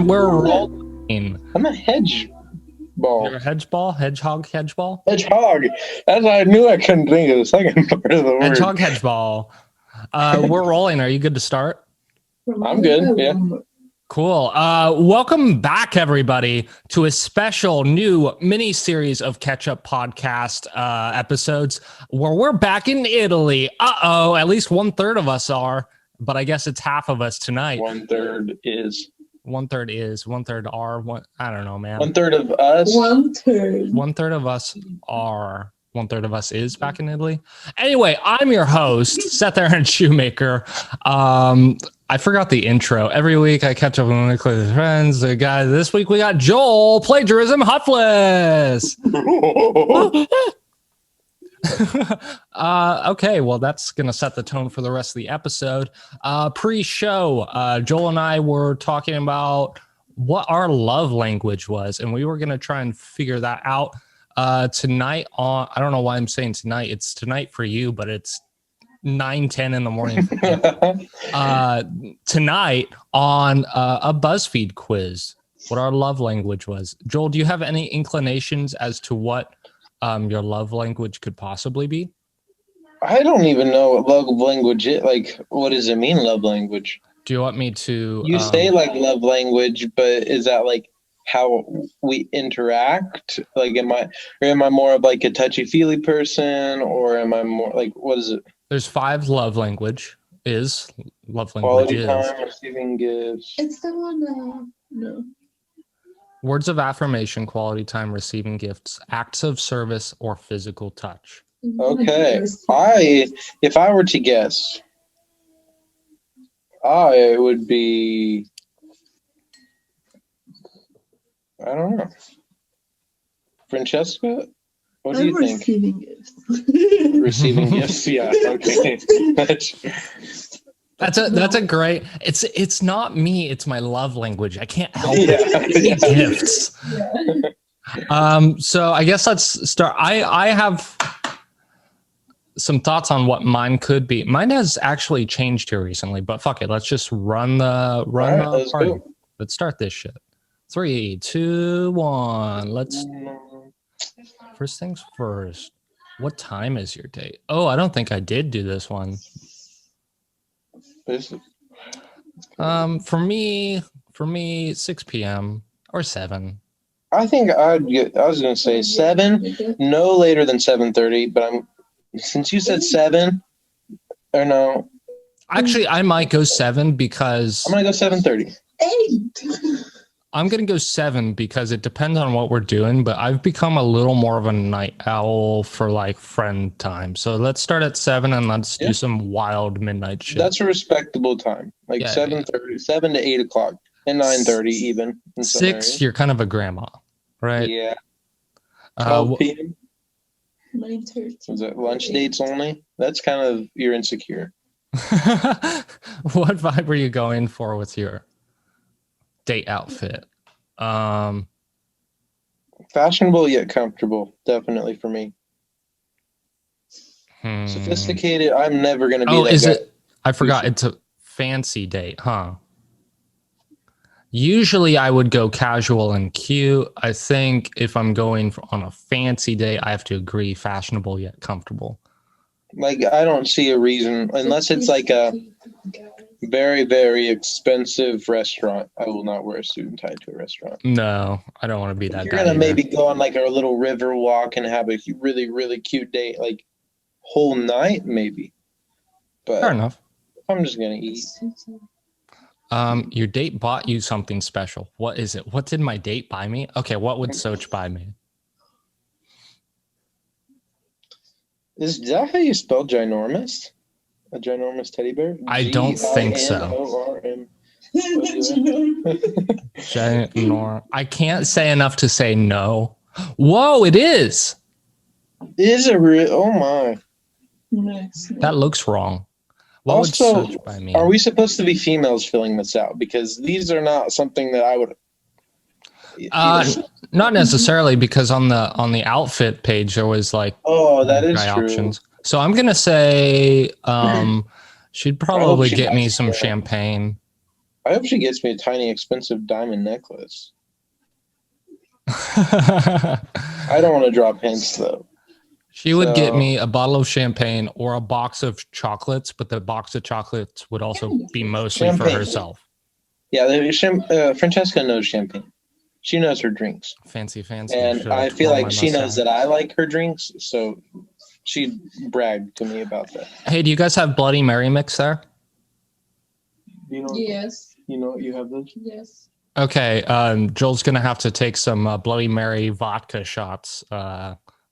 And we're rolling. I'm a hedge ball. You're a hedgehog? Hedgehog? Hedgehog. I knew I couldn't think of the second part of the word. Hedgehog. We're rolling. Are you good to start? I'm good, yeah. Cool. Welcome back, everybody, to a special new mini-series of Ketchup podcast episodes where we're back in Italy. At least 1/3 of us are, but I guess it's half of us tonight. 1/3 is. 1/3 is, 1/3 are. I don't know, man. 1/3 of us. 1/3. 1/3 of us are. 1/3 of us is back in Italy. Anyway, I'm your host, Seth Aaron Shoemaker. I forgot the intro. Every week I catch up with my friends. The guy this week we got Joel Plagiarism Hotfless. Okay, well that's gonna set the tone for the rest of the episode. Pre-show, Joel and I were talking about what our love language was, and we were gonna try and figure that out tonight on. I don't know why I'm saying tonight. It's tonight for you, but it's 9:10 in the morning for me. Tonight on a BuzzFeed quiz, what our love language was. Joel, do you have any inclinations as to what your love language could possibly be? I don't even know what love language is. Like, what does it mean, love language? Do you want me to? You say like love language, but is that like how we interact? Like, am I more of like a touchy-feely person, or am I more like, what is it? There's 5 love language. Quality time, receiving gifts. It's the one, no. Words of affirmation, quality time, receiving gifts, acts of service, or physical touch. Okay. If I were to guess, I would be, I don't know. Francesca? What do you think? Receiving gifts. Receiving gifts, yeah. Okay. That's a great. It's not me. It's my love language. I can't help it. Gifts. Yeah. So I guess let's start. I have some thoughts on what mine could be. Mine has actually changed here recently, but fuck it. Let's just run the party. Go. Let's start this shit. 3, 2, 1. First things first. What time is your date? Oh, I don't think I did do this one. For me, 6 p.m. or 7. I think I was going to say 7, no later than 7:30. But since you said 7, or no. Actually, I might go 7 because I'm going to go 7:30. 8. I'm going to go 7 because it depends on what we're doing, but I've become a little more of a night owl for like friend time. So let's start at 7 and let's do some wild midnight shit. That's a respectable time. Like 7:30, 7 to 8 o'clock, and 9:30 even. 6, you're kind of a grandma, right? Yeah. 12 p.m. 9:30. Was it lunch dates only? That's kind of, you're insecure. What vibe are you going for with your date outfit? Fashionable yet comfortable, definitely for me. Sophisticated, I'm never going to be that guy. I forgot, it's a fancy date, huh? Usually I would go casual and cute. I think if I'm going on a fancy date, I have to agree fashionable yet comfortable. Like, I don't see a reason, unless it's like a very, very expensive restaurant. I will not wear a suit and tie to a restaurant. No, I don't want to be that guy. You're going to maybe go on like a little river walk and have a really, really cute date, like whole night, maybe. But fair enough. I'm just going to eat. Your date bought you something special. What is it? What did my date buy me? Okay, what would Soch buy me? Is that how you spell ginormous? A ginormous teddy bear? I don't think so. Ginormous. I can't say enough to say no. Whoa, it is. Is it real? Oh my. That looks wrong. What also, would Soch buy me? Are we supposed to be females filling this out? Because these are not something that I would. Not necessarily, because on the outfit page there was like that is true. Options. So I'm gonna say she'd probably get me some champagne. I hope she gets me a tiny, expensive diamond necklace. I don't want to drop hints though. She would get So- me a bottle of champagne or a box of chocolates, but the box of chocolates would also be mostly for Champagne. herself. Yeah, Francesca knows champagne. She knows her drinks, Fancy. and Should've I feel twirled like my she knows mustache. that I like her drinks, so she bragged to me about that. Hey, do you guys have Bloody Mary mix there? You know, Yes. you know, you have those. Yes. Okay, Joel's gonna have to take some Bloody Mary vodka shots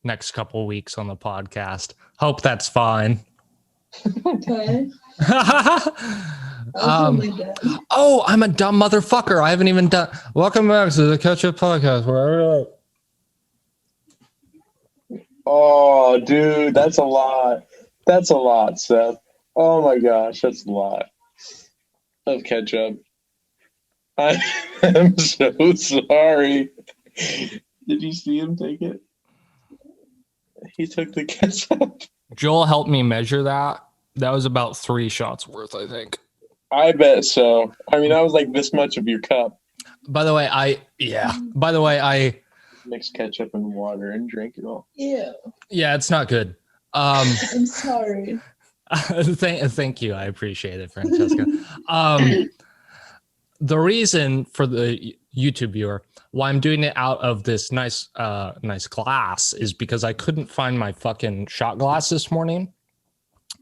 next couple weeks on the podcast. Hope that's fine. Okay. I'll tell my dad. Oh, I'm a dumb motherfucker. I haven't even done. Welcome back to the Ketchup podcast. Where Oh, dude, that's a lot. That's a lot, Seth. Oh my gosh, that's a lot of ketchup. I am so sorry. Did you see him take it? He took the ketchup. Joel helped me measure that. That was about 3 shots worth, I think. I bet so. I mean, that was like this much of your cup. By the way, I Mix ketchup and water and drink it all. Yeah. yeah, it's not good. I'm sorry. Thank you. I appreciate it, Francesca. The reason for the YouTube viewer why I'm doing it out of this nice glass is because I couldn't find my fucking shot glass this morning.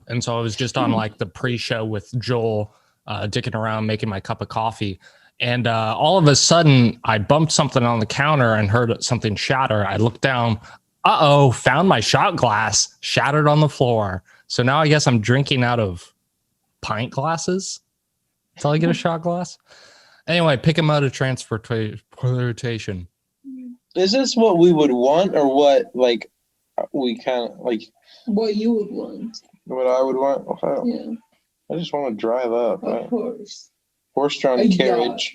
And so I was just on like the pre-show with Joel, dicking around, making my cup of coffee. And all of a sudden I bumped something on the counter and heard something shatter. I looked down, found my shot glass shattered on the floor. So now I guess I'm drinking out of pint glasses until I get a shot glass. Anyway, pick a mode of transportation. Is this what we would want, or what? Like, we kind of like What you would want. what I would want. Yeah. I just want to drive up. Of course. Horse-drawn A carriage.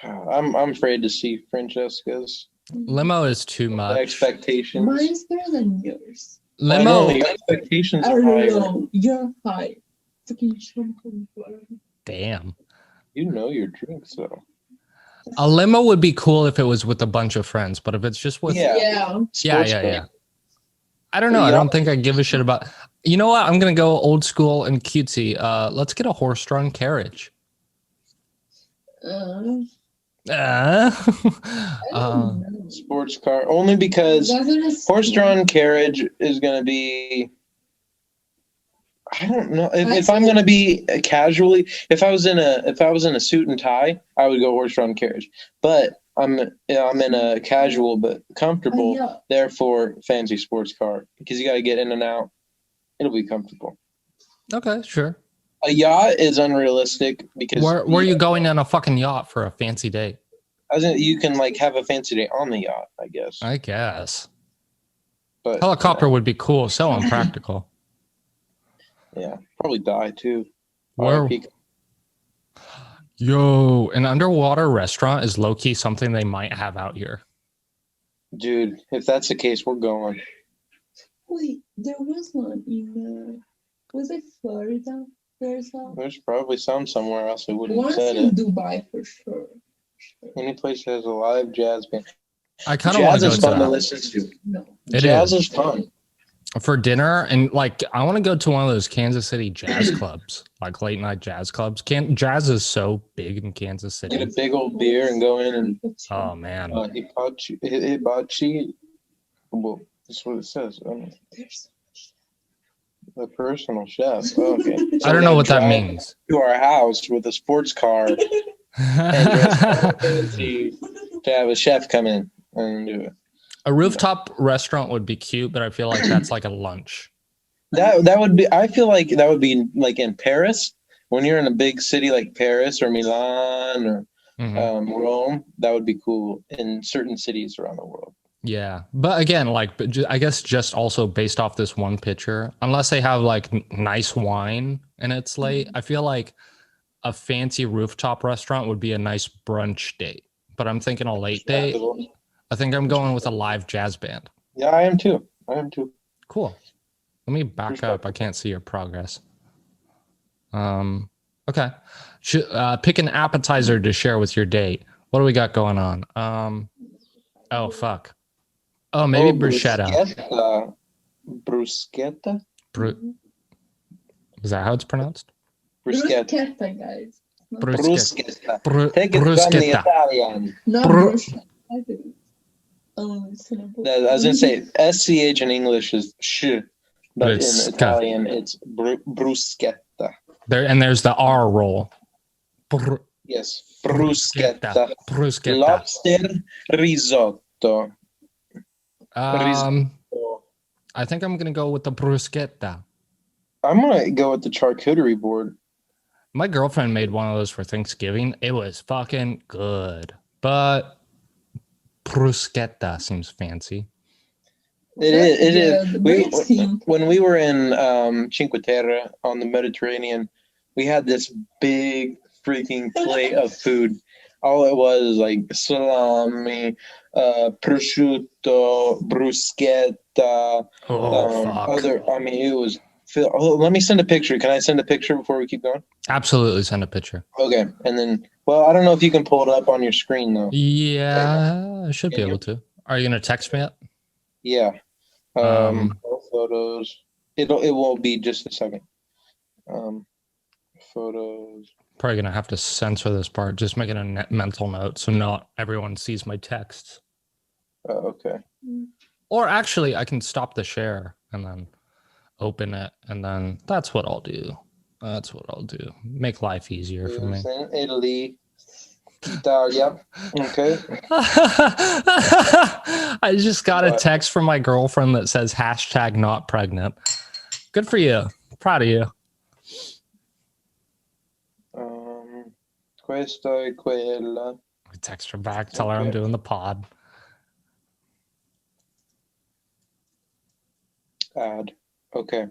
I'm afraid to see Francesca's Limo is too much. expectations. Mine's better than yours. I Limo. know, your expectations I are don't higher. know. You're high. Fucking champagne. Damn. You know your drinks though. A limo would be cool if it was with a bunch of friends, but if it's just with Yeah. Yeah. Yeah. I don't know. I don't think I give a shit about. You know what? I'm gonna go old school and cutesy. Let's get a horse-drawn carriage. I Uh, don't know. Sports car, only because That's what it's- horse-drawn carriage is going to be. I don't know if I I'm see. going to be casually. If I was in a suit and tie, I would go horse-drawn carriage. But I'm in a casual but comfortable, Yeah. therefore fancy sports car, because you got to get in and out. It'll be comfortable. okay, sure. A yacht is unrealistic because Where are you going on a fucking yacht for a fancy date? you can like have a fancy day on the yacht, I guess. I guess. But Helicopter would be cool. So impractical. yeah, probably die too. Where- RIP. Yo, an underwater restaurant is low key something they might have out here. Dude, if that's the case, we're going. Wait, there was one in was it Florida? There's a There's probably some somewhere else. I wouldn't have once said in it. Dubai for sure. Any place that has a live jazz band. I kind of want Jazz to go is to fun to that. listen to. No. It Jazz is. is fun. For dinner, and like I want to go to one of those Kansas City jazz clubs, like late night jazz clubs. Jazz is so big in Kansas Get a City. big old beer and go in and Oh man, hibachi. Well, that's what it says. There's The personal chef. Okay. I don't know what that drive means. To our house with a sports car and dress fancy to have a chef come in and do it. A rooftop restaurant would be cute, but I feel like that's like a lunch. That would be. I feel like that would be like in Paris when you're in a big city like Paris or Milan or Mhm. Rome. That would be cool in certain cities around the world. Yeah, but again, like, I guess just also based off this one picture, unless they have like nice wine and it's late, I feel like a fancy rooftop restaurant would be a nice brunch date. But I'm thinking a late date. I think I'm going with a live jazz band. Yeah, I am too. Cool. Let me back up. I can't see your progress. Okay. Pick an appetizer to share with your date. What do we got going on? Oh, fuck. Oh, maybe bruschetta. Bruschetta? Is that how it's pronounced? Bruschetta, guys. Bruschetta. Bru- Take it from the bruschetta. Italian. Not Bru- bruschetta. I think. It's in a book. I was going to say, SCH in English is sh, but in it's Italian, it's bruschetta. There's the R roll. Yes, bruschetta. Bruschetta. Lobster risotto. I think I'm gonna go with the bruschetta. I'm going to go with the charcuterie board. My girlfriend made one of those for Thanksgiving. It was fucking good, but bruschetta seems fancy. It is. When we were in Cinque Terre on the Mediterranean, we had this big freaking plate of food. All it was like salami, prosciutto, bruschetta. Fuck. It was. Let me send a picture. Can I send a picture before we keep going? Absolutely, send a picture. Okay, and then, I don't know if you can pull it up on your screen though. Yeah, I should be able to. Are you gonna text me it? Yeah. All photos. It will be just a second. Photos. Probably gonna have to censor this part. Just making a mental note so not everyone sees my texts. Okay. Or actually, I can stop the share and then open it, and then that's what I'll do. Make life easier for me. Italy. Italia. Okay. I just got a text from my girlfriend that says #not pregnant. Good for you. Proud of you. Questa e quella. I text her back, tell her I'm doing the pod. Add. Okay.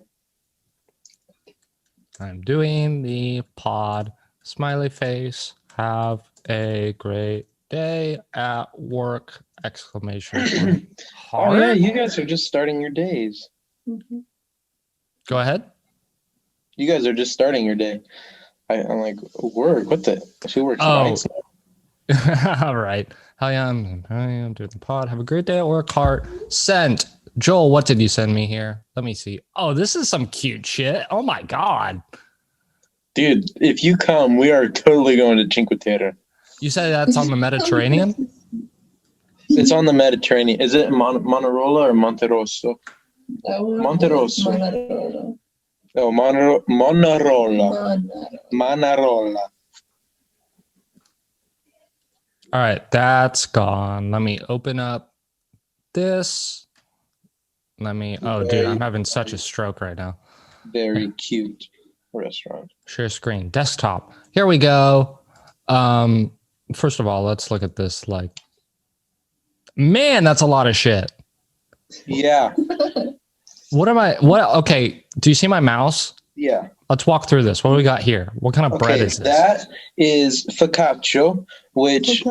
I'm doing the pod. Smiley face. Have a great day at work! Exclamation point. Oh yeah, you guys are just starting your days. Mm-hmm. Go ahead. You guys are just starting your day. I'm like, work? What the? She works nights. All right. Hi, I'm doing the pod. Have a great day at work. Heart. Sent. Joel, what did you send me here? Let me see. Oh, this is some cute shit. Oh my God. Dude, if you come, we are totally going to Cinque Terre. You say that's on the Mediterranean? It's on the Mediterranean. Is it Monarola or Monterosso? Monterosso. Oh, Monarola. Manarola. All right, that's gone. Let me open up this. Dude, I'm having such a stroke right now. Very cute restaurant. Share screen. Desktop. Here we go. First of all, let's look at this. Man, that's a lot of shit. Yeah. Okay, do you see my mouse? Yeah. Let's walk through this. What do we got here? What kind of bread is this? That is focaccia, which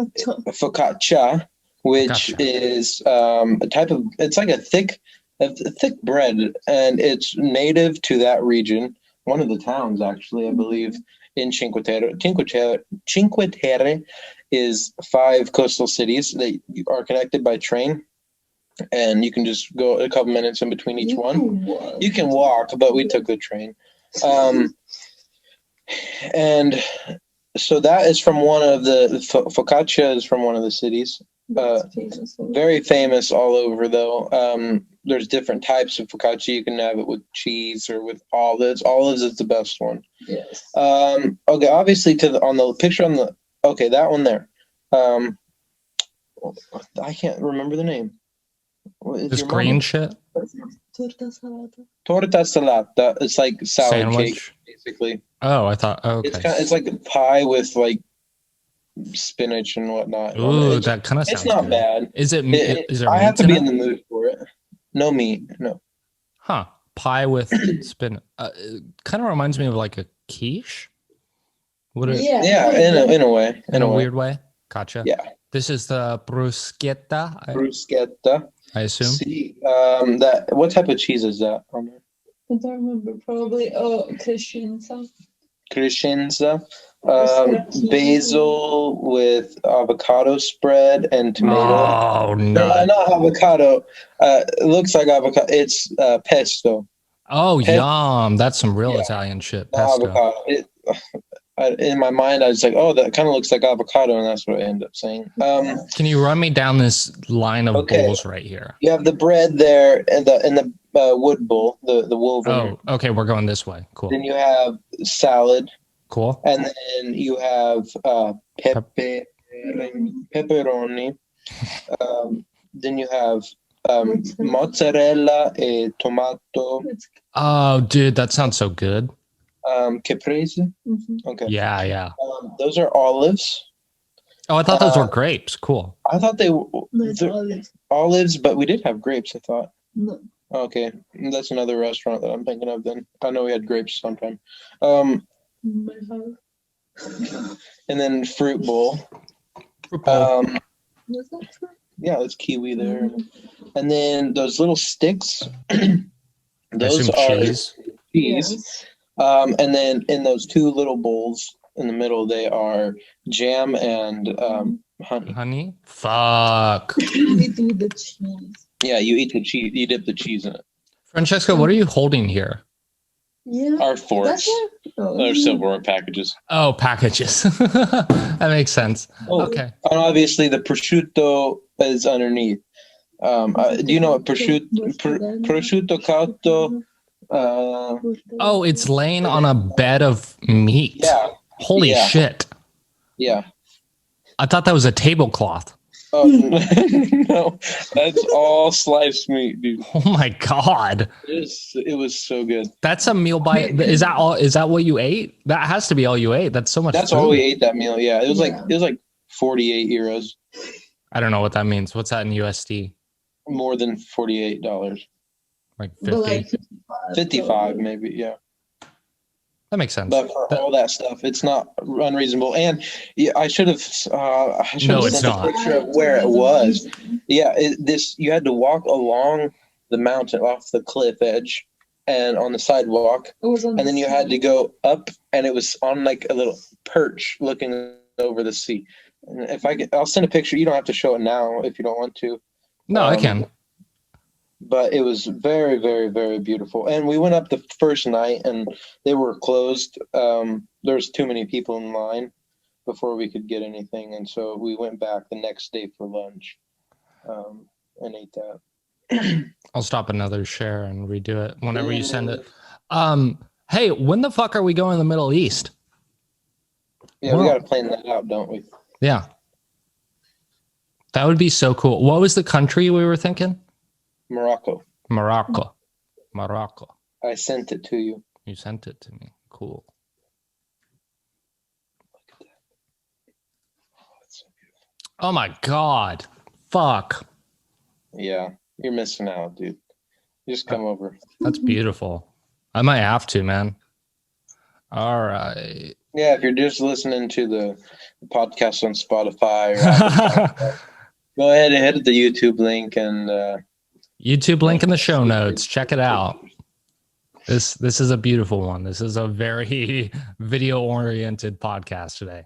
is a type of, it's like a thick bread, and it's native to that region. One of the towns, actually, I believe, in Cinque Terre. Cinque Terre is 5 coastal cities that are connected by train. And you can just go a couple minutes in between each one. You can walk, but we took the train. And so that is from one of the focaccia is from one of the cities. Very famous all over, though. There's different types of focaccia. You can have it with cheese or with olives. Olives is the best one. Yes. Okay, obviously on the picture that one there. I can't remember the name. This green shit? Torta salata. Torta salata. It's like salad sandwich cake, basically. Oh, I thought. Okay. It's like a pie with like spinach and whatnot. Ooh, that kind of sounds. It's not good. bad. Is it? Is there I meat have to in be it? in the mood for it. No meat. No. Huh? Pie with spinach. Kind of reminds me of like a quiche. Yeah. In a way. In a weird way. Gotcha. Yeah. This is the bruschetta. Bruschetta. I assume. See, what type of cheese is that on there? I don't remember. Probably crescenza. crescenza, basil with avocado spread and tomato. Oh No, no! not avocado. It looks like avocado. It's pesto. Oh Pesto, yum! That's some real yeah, Italian shit. not Pesto. avocado. In my mind, I was like, "Oh, that kind of looks like avocado," and that's what I ended up saying. Can you run me down this line of Okay. bowls right here? You have the bread there and the wood bowl, the woven. Oh, okay. We're going this way. Cool. Then you have salad, Cool. and then you have pepperoni. Then you have mozzarella e tomato. Oh, dude, that sounds so good. Caprese. Mhm. Okay. Yeah. Those are olives. Oh, I thought those were grapes. Cool. I thought they were No, it's olives. olives, but we did have grapes, I thought. No. Okay. That's another restaurant that I'm thinking of then. I know we had grapes sometime. My house. And then fruit bowl. Was that true? Yeah, there's kiwi there. And then those little sticks, I those assume are cheese. cheese. Yes. And then in those two little bowls in the middle, they are jam and honey. Honey? Fuck. We do the cheese. Yeah, you eat the cheese. You dip the cheese in it. Francesca, what are you holding here? Yeah. Our forks. That's it? Oh, They're silverware packages. Oh, packages. That makes sense. Oh, Okay. and obviously the prosciutto is underneath. Do you know what prosciutto cotto? Oh, it's laying on a bed of meat. Yeah. Holy Yeah. shit. Yeah. I thought that was a tablecloth. Oh no, that's all sliced meat, dude. Oh my God. It was so good. That's a meal by is that all is that what you ate? That has to be all you ate. That's so much That's food. all we ate that meal. Yeah, it was Yeah. like 48 euros, I don't know what that means. What's that in USD? more than $48. Like But 50. like 55 maybe, yeah. That makes sense. But for all that stuff, it's not unreasonable. And yeah, I should have No, it's sent not. a picture of where it was. Yeah, you had to walk along the mountain off the cliff edge and on the sidewalk, It was on and then you had to go up, and it was on like a little perch looking over the sea. And I'll send a picture. You don't have to show it now if you don't want to. No, I can. But it was very, very, very beautiful. And we went up the first night, and they were closed. There's too many people in line before we could get anything, and so we went back the next day for lunch and ate that. I'll stop another share and redo it whenever you send it. Hey, when the fuck are we going to the Middle East? Yeah, we Well- got to plan that out, don't we? Yeah. That would be so cool. What was the country we were thinking? Morocco. Morocco. I sent it to you. You sent it to me. Cool. Oh, it's so beautiful. Oh my God. Fuck. Yeah, you're missing out, dude. Just come over. That's beautiful. I might have to, man. All right. Yeah, if you're just listening to the podcast on Spotify, or Apple, go ahead and hit the YouTube link and YouTube link in the show notes. Check it out. This is a beautiful one. This is a very video oriented podcast today.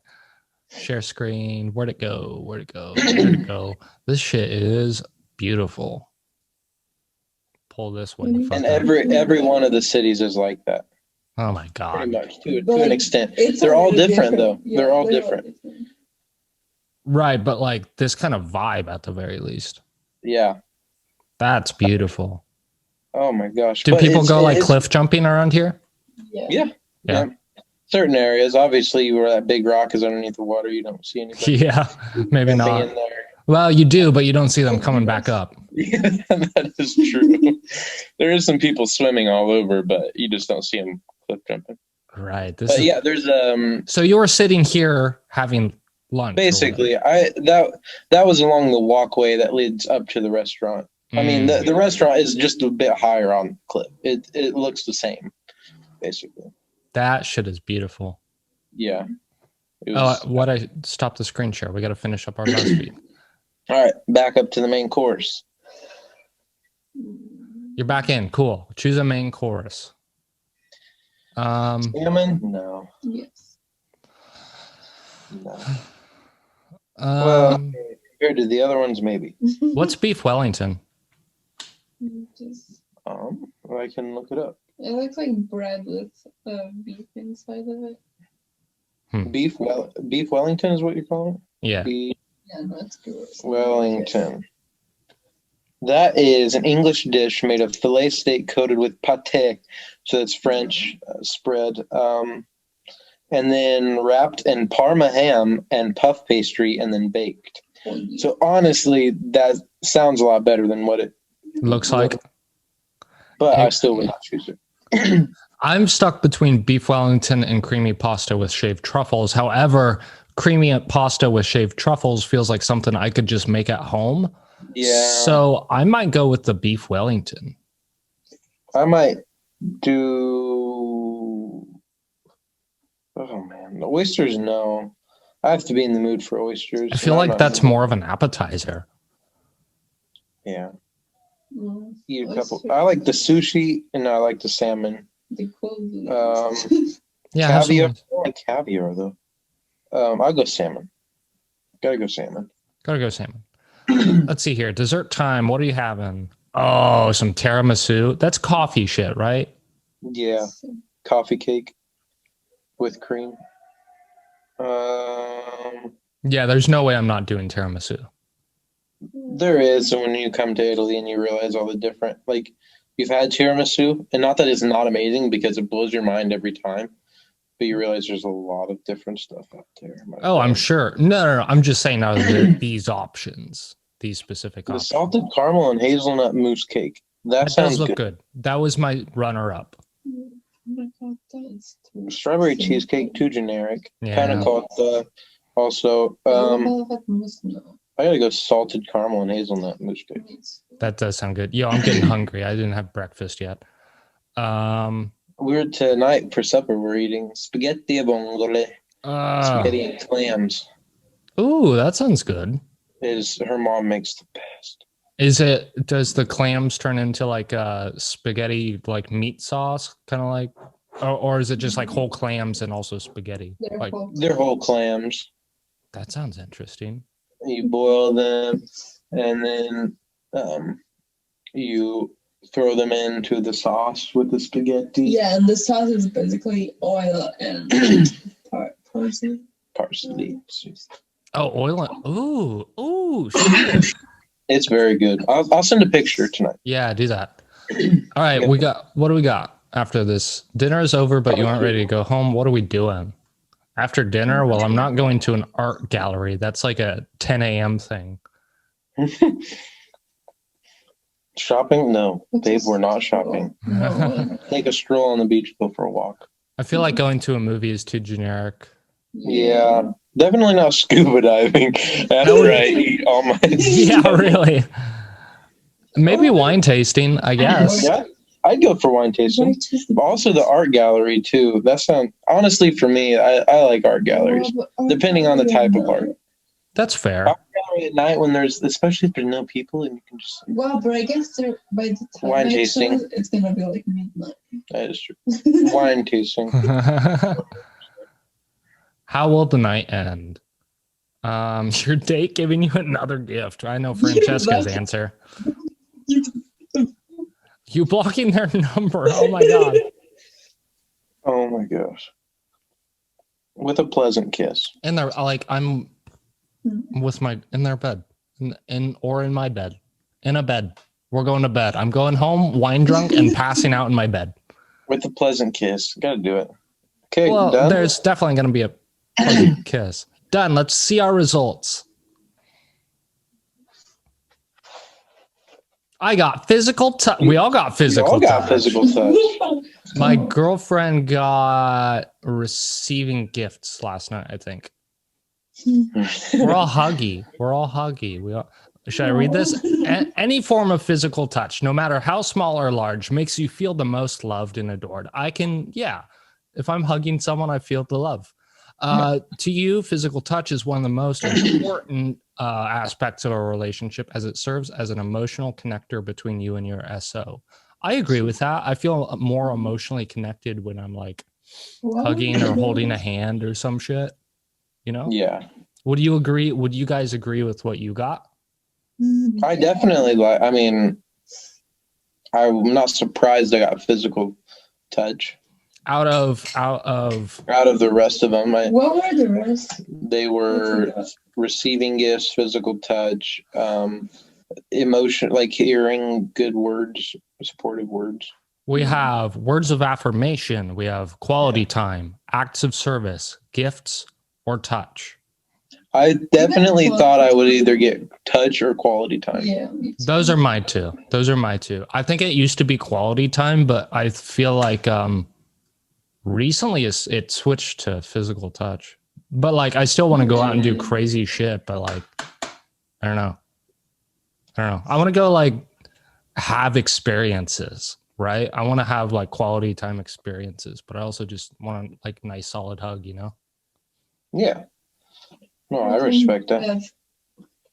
Share screen. Where'd it go? Where'd it go? Where'd it go? This shit is beautiful. Pull this one. the fuck and up. every one of the cities is like that, Oh my pretty God. much to But, an like, extent. it's They're all already different though. Yeah, they're all different. Right, but like this kind of vibe at the very least. Yeah. That's beautiful. Oh my gosh. Do But people go like it's- cliff jumping around here? Yeah. Yeah. Certain areas, obviously, where that big rock is underneath the water, you don't see anything. Yeah, maybe jumping not. in there. Well, you do, but you don't see them coming back up. Yeah, that is true. There is some people swimming all over, but you just don't see them cliff jumping. Right. This But is, yeah, there's So you were sitting here having lunch. or basically whatever. that was along the walkway that leads up to the restaurant. I mean, the restaurant is just a bit higher on the cliff. It looks the same, basically. That shit is beautiful. Yeah. It Oh, was, what I stopped the screen share. We got to finish up our last feed. all right, back up to the main course. You're back in. Cool. Choose a main course. Salmon? No. Yes. No. Well, Um, compared to the other ones, maybe. what's beef Wellington? Just, I can look it up. it looks like bread with beef inside of it. Beef Wellington is what you're calling it? Yeah. Beef Yeah, no, it's gross. Wellington. That is an English dish made of filet steak coated with pâté, so it's French spread, and then wrapped in Parma ham and puff pastry, and then baked. So honestly, that sounds a lot better than what it Looks like. But Hey, I still would not choose it. I'm stuck between beef Wellington and creamy pasta with shaved truffles. However, creamy pasta with shaved truffles feels like something I could just make at home. Yeah. So I might go with the beef Wellington. I might do. Oh man, the oysters. No, I have to be in the mood for oysters. I feel like that's more of an appetizer. Yeah. Mm, Eat a oyster. couple. I like the sushi and I like the salmon. The cold. Yeah, have some- Caviar. I don't like caviar though. I'll go salmon. Gotta go salmon. Gotta go salmon. Let's see here. Dessert time. What are you having? Oh, some tiramisu. That's coffee shit, right? Yeah, coffee cake with cream. Yeah, there's no way I'm not doing tiramisu. There is, and when you come to Italy and you realize all the different, like, you've had tiramisu, and not that it's not amazing because it blows your mind every time, but you realize there's a lot of different stuff out there. Oh, I'm sure. No. I'm just saying out of these options, these specific The options. salted caramel and hazelnut mousse cake. That That sounds does look good. good. That was my runner-up. Oh my God, that's too Strawberry simple. cheesecake, too generic. Yeah. Panna cotta. Also, I gotta go salted caramel and hazelnut mousse cake. That does sound good. Yo, I'm getting hungry. I didn't have breakfast yet. We're tonight for supper. We're eating spaghetti e vongole, spaghetti and clams. Ooh, that sounds good. Her mom makes the best. Does the clams turn into like a spaghetti, like meat sauce, kind of like, or is it just like whole clams and also spaghetti? Like, They're whole clams. that sounds interesting. You boil them, and then you throw them into the sauce with the spaghetti. Yeah, and the sauce is basically oil and parsley. Parsley. Oh, oil and ooh, shit. It's very good. I'll send a picture tonight. Yeah, do that. All right, what do we got after this? Dinner is over, but you aren't ready to go home. What are we doing after dinner? Well, I'm not going to an art gallery. That's like a 10 a.m. thing. Shopping? No, babe, we're not shopping. No. Take a stroll on the beach, go for a walk. I feel like going to a movie is too generic. Yeah, definitely not scuba diving after I eat all my. Yeah, really. Maybe wine tasting, I guess. Yeah, I'd go for wine tasting. But also the art gallery too. That sounds honestly for me. I like art galleries, depending on the type of art. That's fair. Art gallery at night when there's, especially if there's no people and you can just. Well, but I guess by the time Wine I tasting. show, it's gonna be like midnight. That is true. Wine tasting. How will the night end? Your date giving you another gift. I know Francesca's answer. You blocking their number. Oh my God. Oh my gosh. With a pleasant kiss. And they're like, I'm with in their bed or in my bed, in a bed. We're going to bed. I'm going home, wine drunk and passing out in my bed. With a pleasant kiss. Gotta do it. Okay, Well, done. there's definitely going to be a pleasant kiss. Done. Let's see our results. I got physical touch. We all got physical all got touch. physical touch. My girlfriend got receiving gifts last night, I think. We're all huggy. Should I read this? Any form of physical touch, no matter how small or large, makes you feel the most loved and adored. If I'm hugging someone, I feel the love. To you, physical touch is one of the most important aspects of a relationship, as it serves as an emotional connector between you and your SO. I agree with that. I feel more emotionally connected when I'm like hugging or holding a hand or some shit. You know? Yeah. Would you agree? Would you guys agree with what you got? I definitely like. I mean, I'm not surprised I got physical touch. Out of Out of the rest of them, What were the rest? they were receiving gifts, physical touch, emotion, like hearing good words, supportive words. we have words of affirmation, we have quality time, acts of service, gifts, or touch. I definitely thought I would either get touch or quality time. Yeah. Those are my two. I think it used to be quality time, but I feel like recently it switched to physical touch. But like I still want to go out and do crazy shit, but like I don't know. I want to go like have experiences, right? I want to have like quality time experiences, but I also just want like nice solid hug, you know? Yeah. No, I respect that. Have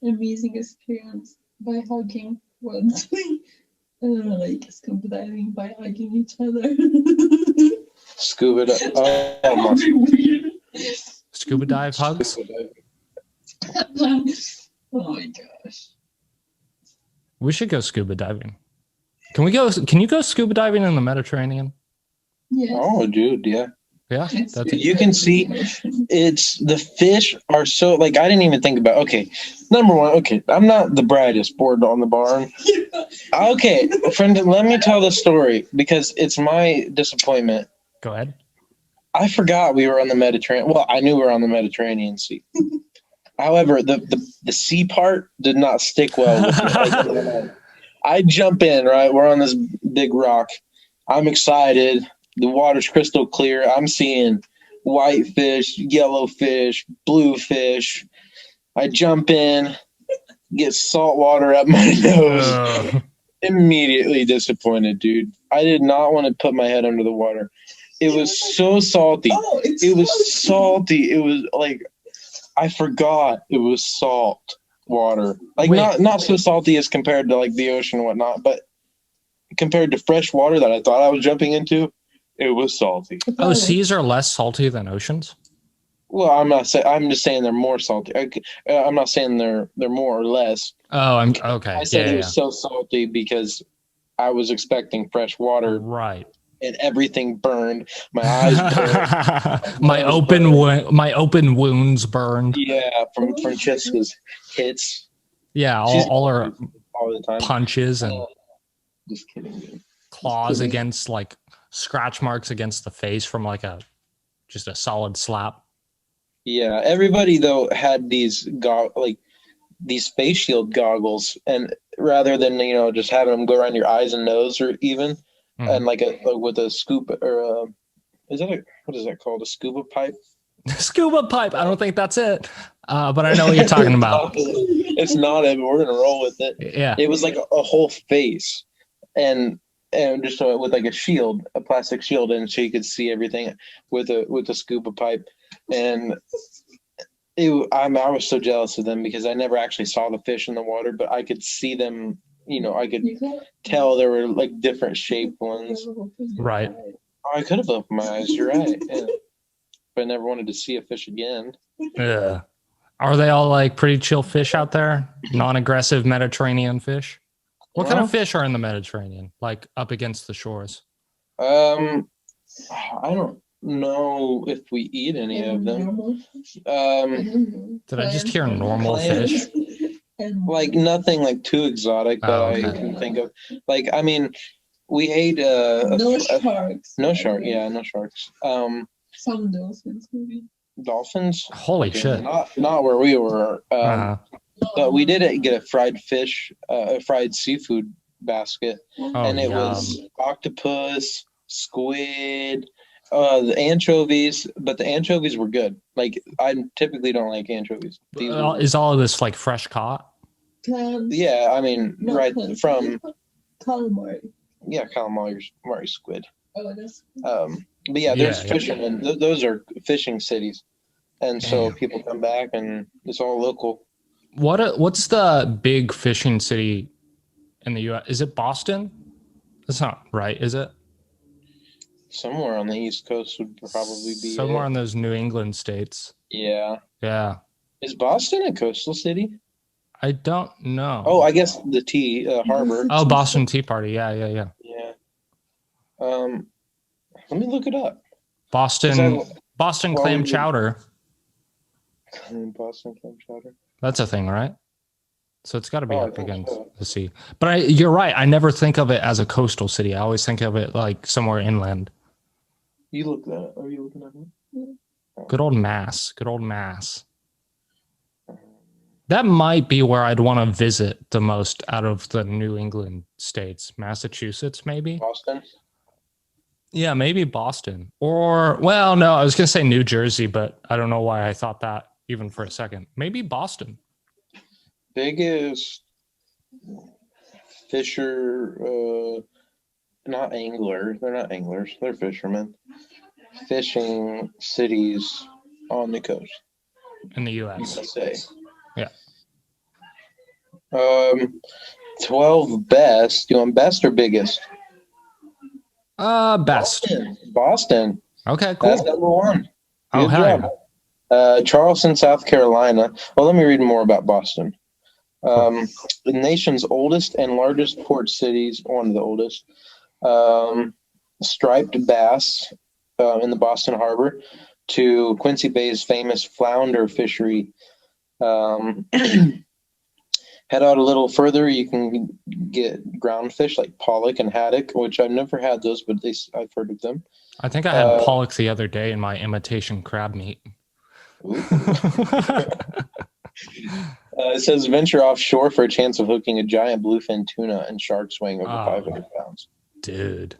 amazing experience by hugging once. Like scuba diving by hugging each other. Scuba dive. That would be weird. Scuba dive hugs. Oh my gosh. We should go scuba diving. Can you go scuba diving in the Mediterranean? Yes. Oh, dude, yeah. Yeah. You can see it's the fish are so like I didn't even think about. Okay, number one. Okay, I'm not the brightest board on the barn. Okay, friend, let me tell the story because it's my disappointment. Go ahead. I forgot we were on the Mediterranean. Well, I knew we were on the Mediterranean Sea. However, the sea part did not stick well with me. I jump in, right? We're on this big rock. I'm excited. The water's crystal clear. I'm seeing white fish, yellow fish, blue fish. I jump in, get salt water up my nose. Immediately disappointed, dude. I did not want to put my head under the water. It was so salty. It was salty. It was like I forgot it was salt water. Like not so salty as compared to like the ocean and whatnot, but compared to fresh water that I thought I was jumping into, it was salty. Oh, seas are less salty than oceans? Well, I'm not saying. I'm just saying they're more salty. I'm not saying they're more or less. Oh, I'm okay. I said it was so salty because I was expecting fresh water, right? And everything burned. My eyes burned. my open wounds burned. Yeah, from Francesca's hits. Yeah, all her all the time punches and just kidding. Dude. Claws against like scratch marks against the face from like just a solid slap. Yeah, everybody though had these these face shield goggles, and rather than just having them go around your eyes and nose, or even and like with a scoop or what is that called? A scuba pipe? Scuba pipe. I don't think that's it, but I know what you're talking about. It's not it, but we're gonna roll with it. Yeah, it was like a whole face, and just with like a shield, a plastic shield, and so you could see everything with a scuba pipe. And I was so jealous of them because I never actually saw the fish in the water, but I could see them. I could tell there were like different shaped ones. Right. I could have opened my eyes. You're right. Yeah. But I never wanted to see a fish again. Yeah. Are they all like pretty chill fish out there? Non-aggressive Mediterranean fish? What kind of fish are in the Mediterranean, like up against the shores? I don't know if we eat any of them. Did I just hear normal fish? Like nothing like too exotic that I can think of. Like, I mean, we ate no sharks. No shark. Yeah, no sharks. Some dolphins, maybe. Dolphins? Holy shit! Not where we were. But we did get a fried fish, a fried seafood basket, and it was octopus, squid, the anchovies. But the anchovies were good. Like I typically don't like anchovies. Is all of this like fresh caught? Yeah, I mean, from calamari. Yeah, calamari squid. Oh, that's. But yeah, there's fishing, and those are fishing cities, and so people come back, and it's all local. What's the big fishing city in the U.S.? Is it Boston? That's not right, is it? Somewhere on the East Coast would probably be somewhere it. in those New England states. Yeah. Yeah. Is Boston a coastal city? I don't know. Oh, I guess the harbor. Oh, Boston Tea Party. Yeah. Yeah. Let me look it up. Boston Well, clam we- chowder. Boston clam chowder. That's a thing, right? So it's got to be Oh, I up think against so. the sea. But you're right. I never think of it as a coastal city. I always think of it like somewhere inland. You look that up. Are you looking at it? Good old Mass. Good old Mass. That might be where I'd want to visit the most out of the New England states. Massachusetts, maybe? Boston? Yeah, maybe Boston. Or, well, no, I was going to say New Jersey, but I don't know why I thought that even for a second. Maybe Boston. Biggest fisher, not angler. They're not anglers. They're fishermen. Fishing cities on the coast. In the U.S. USA. Yeah. 12 best. You want best or biggest? Best. Boston. Okay, That's cool. number one. Oh, Good hell job. yeah. Charleston, South Carolina. Well, let me read more about Boston. The nation's oldest and largest port cities, one of the oldest. Striped bass in the Boston Harbor to Quincy Bay's famous flounder fishery. Head out a little further, you can get ground fish like pollock and haddock, which I've never had those, but I've heard of them. I think I had pollock the other day in my imitation crab meat. It says venture offshore for a chance of hooking a giant bluefin tuna and sharks weighing over 500 pounds. Dude.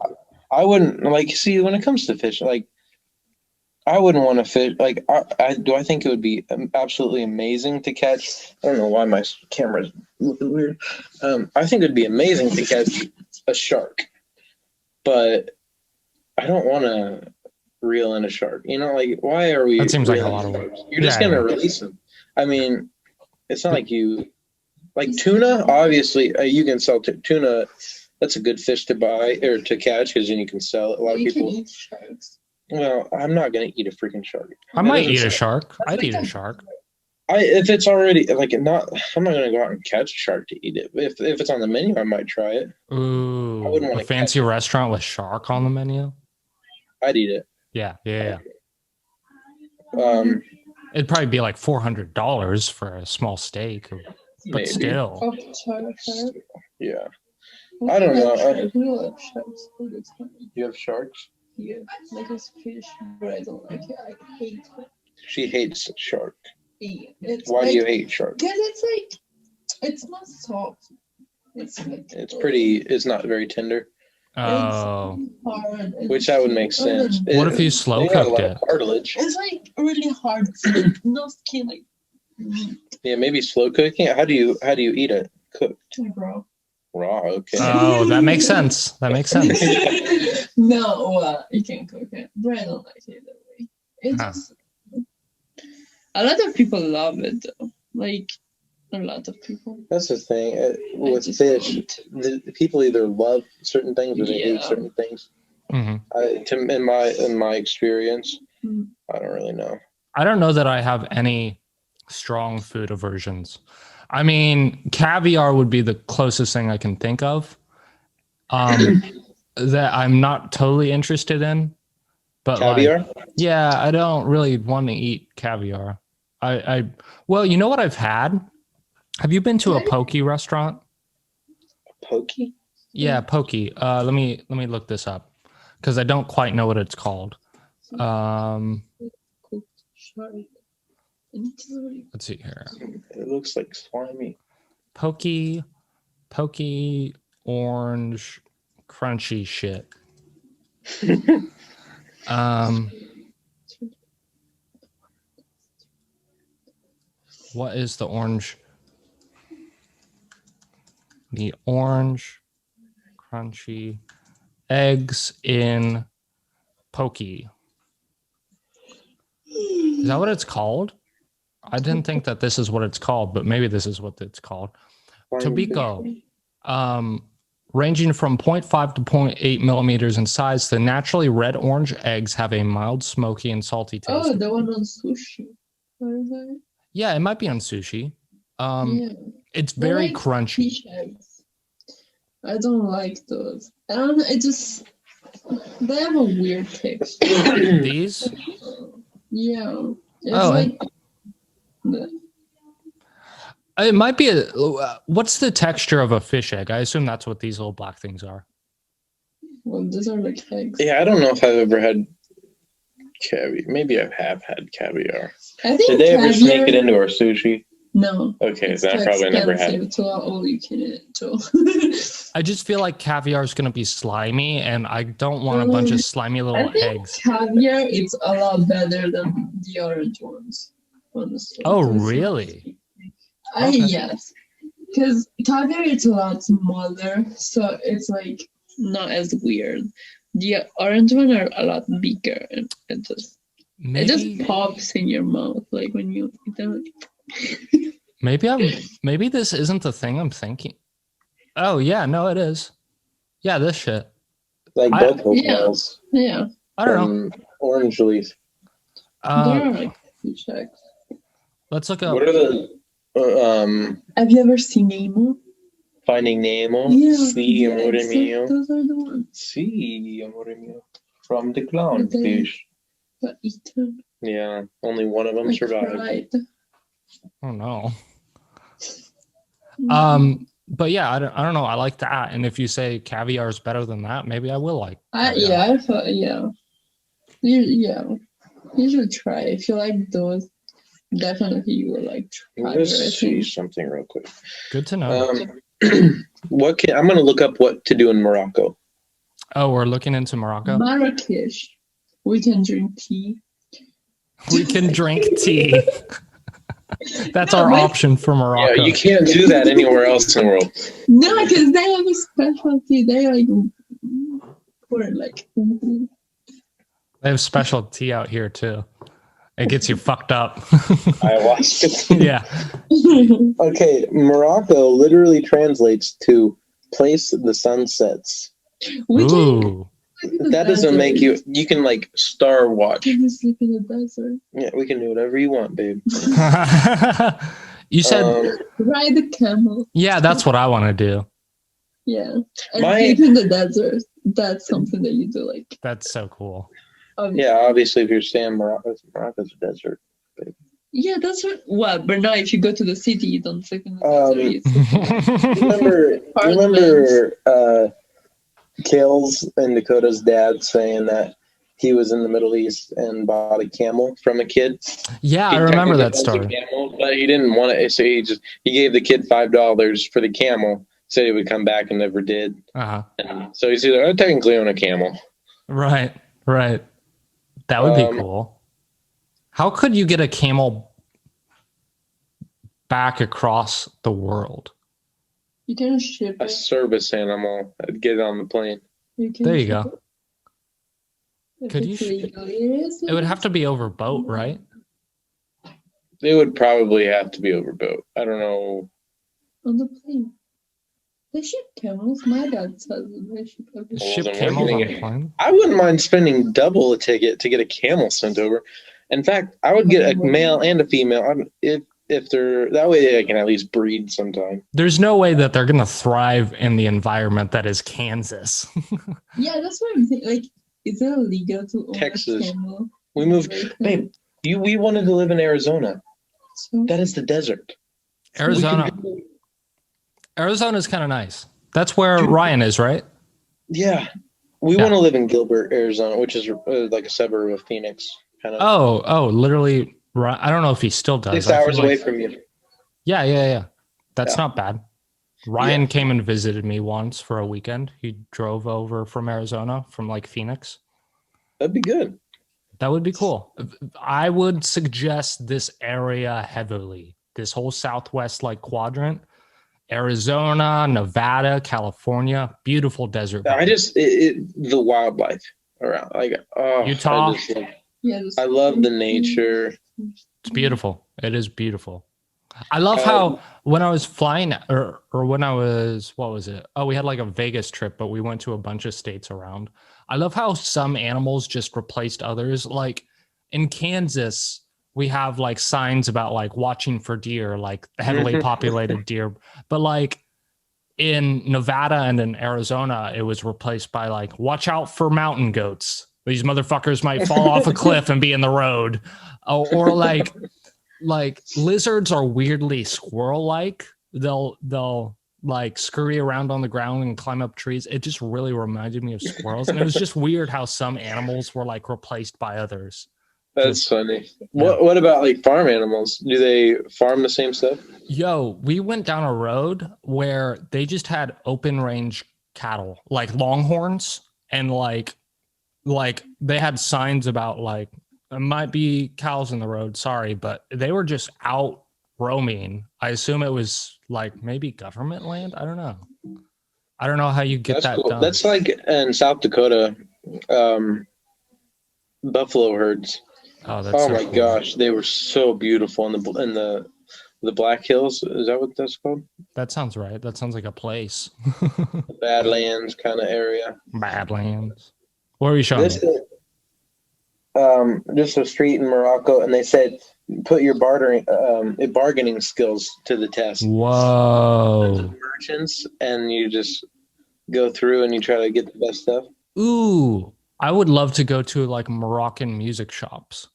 I wouldn't see when it comes to fish, I wouldn't want to fish. I think it would be absolutely amazing to catch. I don't know why my camera's looking weird. I think it would be amazing to catch a shark, but I don't want to reel in a shark. Why are we? That seems like a reeling lot of sharks? work. You're just gonna release them. I mean, it's not like you tuna. Obviously, you can sell tuna. That's a good fish to buy or to catch because then you can sell it. A lot of people can eat sharks. Well, I'm not gonna eat a freaking shark. I might eat a shark. I'd eat a shark. If it's already I'm not gonna go out and catch a shark to eat it. If it's on the menu, I might try it. Ooh, I wouldn't a want to fancy restaurant with shark on the menu. I'd eat it. Yeah. It'd probably be like $400 for a small steak, but maybe. still. Oh, shark. Yeah. I don't know. We love sharks all the time. You have sharks? Yeah, like it's fish, but I don't like it. I hate it. She hates shark. Yeah, Why do you hate shark? Because it's not soft. It's It's not very tender. Oh. It's hard. Which that would make sense. What if you slow cooked it? Cartilage. It's really hard skin, no skin like meat. Yeah, maybe slow cooking. How do you eat it? Cooked. Raw. Raw. Okay. Oh, that makes sense. That makes sense. No, you can cook it, but I don't like it that way. It's just, a lot of people love it though. A lot of people. That's the thing with fish. People either love certain things or they hate certain things. Mm-hmm. In my experience, I don't really know. I don't know that I have any strong food aversions. I mean, caviar would be the closest thing I can think of. That I'm not totally interested in. But caviar? Yeah, I don't really want to eat caviar. Well, you know what I've had? Have you been to a poke restaurant? Poke? Yeah, poke. Let me look this up because I don't quite know what it's called. Let's see here. It looks like slimy. Poke, orange, crunchy shit. What is the orange? The orange, crunchy eggs in poke. Is that what it's called? I didn't think that this is what it's called, but maybe this is what it's called. Tobiko, Ranging from zero point 0.5 to 0.8 millimeters in size, the naturally red-orange eggs have a mild, smoky, and salty taste. Oh, the one on sushi. What is that? Yeah, it might be on sushi. Yeah. It's They're very like crunchy. fish eggs. I don't like those. I don't know. It just they have a weird texture. These? Yeah. It's Oh, like it might be what's the texture of a fish egg? I assume that's what these little black things are. well, these are like eggs. Yeah, I don't know if I've ever had caviar. Maybe I have had caviar. I think Did they ever sneak caviar- it into our sushi? No. Okay, It's then I too probably never had expensive it. to all you can eat too. I just feel like caviar is going to be slimy, and I don't want a bunch of slimy I little think eggs. caviar is a lot better than the orange ones. Honestly. Oh, To be really? honest. Okay. Yes. Because caviar is a lot smaller, so it's like not as weird. The orange one are a lot bigger, and it just Maybe, pops in your mouth like when you eat them. maybe this isn't the thing I'm thinking. Oh yeah, no, it is. Yeah, this shit. Like I- both Yeah. hotels I Yeah, don't know. from Orange Leaf. there are like fish eggs. Let's look up. What are the Have you ever seen Nemo? Finding Nemo? Yeah, Sí, the amore eggs, mio. those are the ones Sí, amore mio. From the But they- clownfish. that eaten. Yeah, only one of them I survived. cried. Oh no. Mm. But yeah, I don't know. I like that. And if you say caviar is better than that, maybe I will like. caviar. Yeah, I thought, yeah. You should try. If you like those, definitely you will like try. Let's see something real quick. Good to know. I'm gonna look up what to do in Morocco. Oh, we're looking into Morocco. Marrakesh. We can drink tea. We can drink tea. That's No, our but- option for Morocco. Yeah, you can't do that anywhere else in the world. No, because they have a specialty. They like pour like. They have special tea out here too. It gets you fucked up. Ayahuasca. Yeah. Okay, Morocco literally translates to place the sun sets. We can Ooh. sleep in the That doesn't make desert. you can like star watch. Can you sleep in the desert? Yeah, we can do whatever you want, babe. You said, Ride the camel. yeah, that's what I want to do. Yeah. And My- sleep in the desert. That's something that you do like. That's so cool. Obviously. Yeah, obviously if you're staying in Morocco's a desert. Yeah, that's what. But now, if you go to the city, you don't sleep in the desert. You sleep in Remember Kale's and Dakota's dad saying that he was in the Middle East and bought a camel from a kid. Yeah, I He remember that technically owns story. a camel, but he didn't want it, so he gave the kid $5 for the camel. Said he would come back and never did. Uh-huh. And so he's either I technically own a camel. Right. That would be Um, cool. How could you get a camel back across the world? You can ship A it. service animal. I'd get it on the plane. You can There you ship go. it. If Could it's you legal, it is It would have to be over boat, right? They would probably have to be overboat. I don't know. on the plane. They ship camels. My dad says they ship everything. Well, Ship then we're camels on getting a plane. I wouldn't mind spending double a ticket to get a camel sent over. In fact, I would get a male and a female if they're that way they can at least breed sometime. There's no way that they're going to thrive in the environment that is Kansas. Yeah, that's what I'm saying. Like, is it illegal to own Texas. a camel? We moved, babe. We wanted to live in Arizona. So, That is the desert. Arizona. Arizona's kind of nice. That's where Ryan is, right? Yeah, we Yeah. want to live in Gilbert, Arizona, which is like a suburb of Phoenix, kind of Oh, literally. I don't know if he still does. 6 I feel hours like- away from you. Yeah. That's Yeah. not bad. Ryan came and visited me once for a weekend. He drove over from Arizona, from like Phoenix. That'd be good. That would be cool. I would suggest this area heavily. This whole Southwest like quadrant. Arizona, Nevada, California, beautiful desert. I just the wildlife around, like Utah. I yeah, love the nature. It's beautiful. It is beautiful. I love how when I was flying or when I was, what was it? Oh, we had like a Vegas trip, but we went to a bunch of states around. I love how some animals just replaced others. Like in Kansas, we have like signs about like watching for deer, like heavily populated deer. But like in Nevada and in Arizona, it was replaced by like, watch out for mountain goats. These motherfuckers might fall off a cliff and be in the road. Or like lizards are weirdly squirrel like. They'll like scurry around on the ground and climb up trees. It just really reminded me of squirrels. And it was just weird how some animals were like replaced by others. That's funny. What about like farm animals? Do they farm the same stuff? Yo, we went down a road where they just had open range cattle, like longhorns, and like they had signs about like there might be cows in the road, sorry, but they were just out roaming. I assume it was like maybe government land. I don't know. I don't know how you get That's that cool. done. That's like in South Dakota, buffalo herds. Oh, that's Oh so my cool. gosh, they were so beautiful in the Black Hills. Is that what that's called? That sounds right. That sounds like a place. The Badlands kind of area. Badlands. What are you showing This me? is just a street in Morocco, and they said put your bargaining skills to the test. Whoa. Merchants, and you just go through and you try to get the best stuff. Ooh, I would love to go to like Moroccan music shops.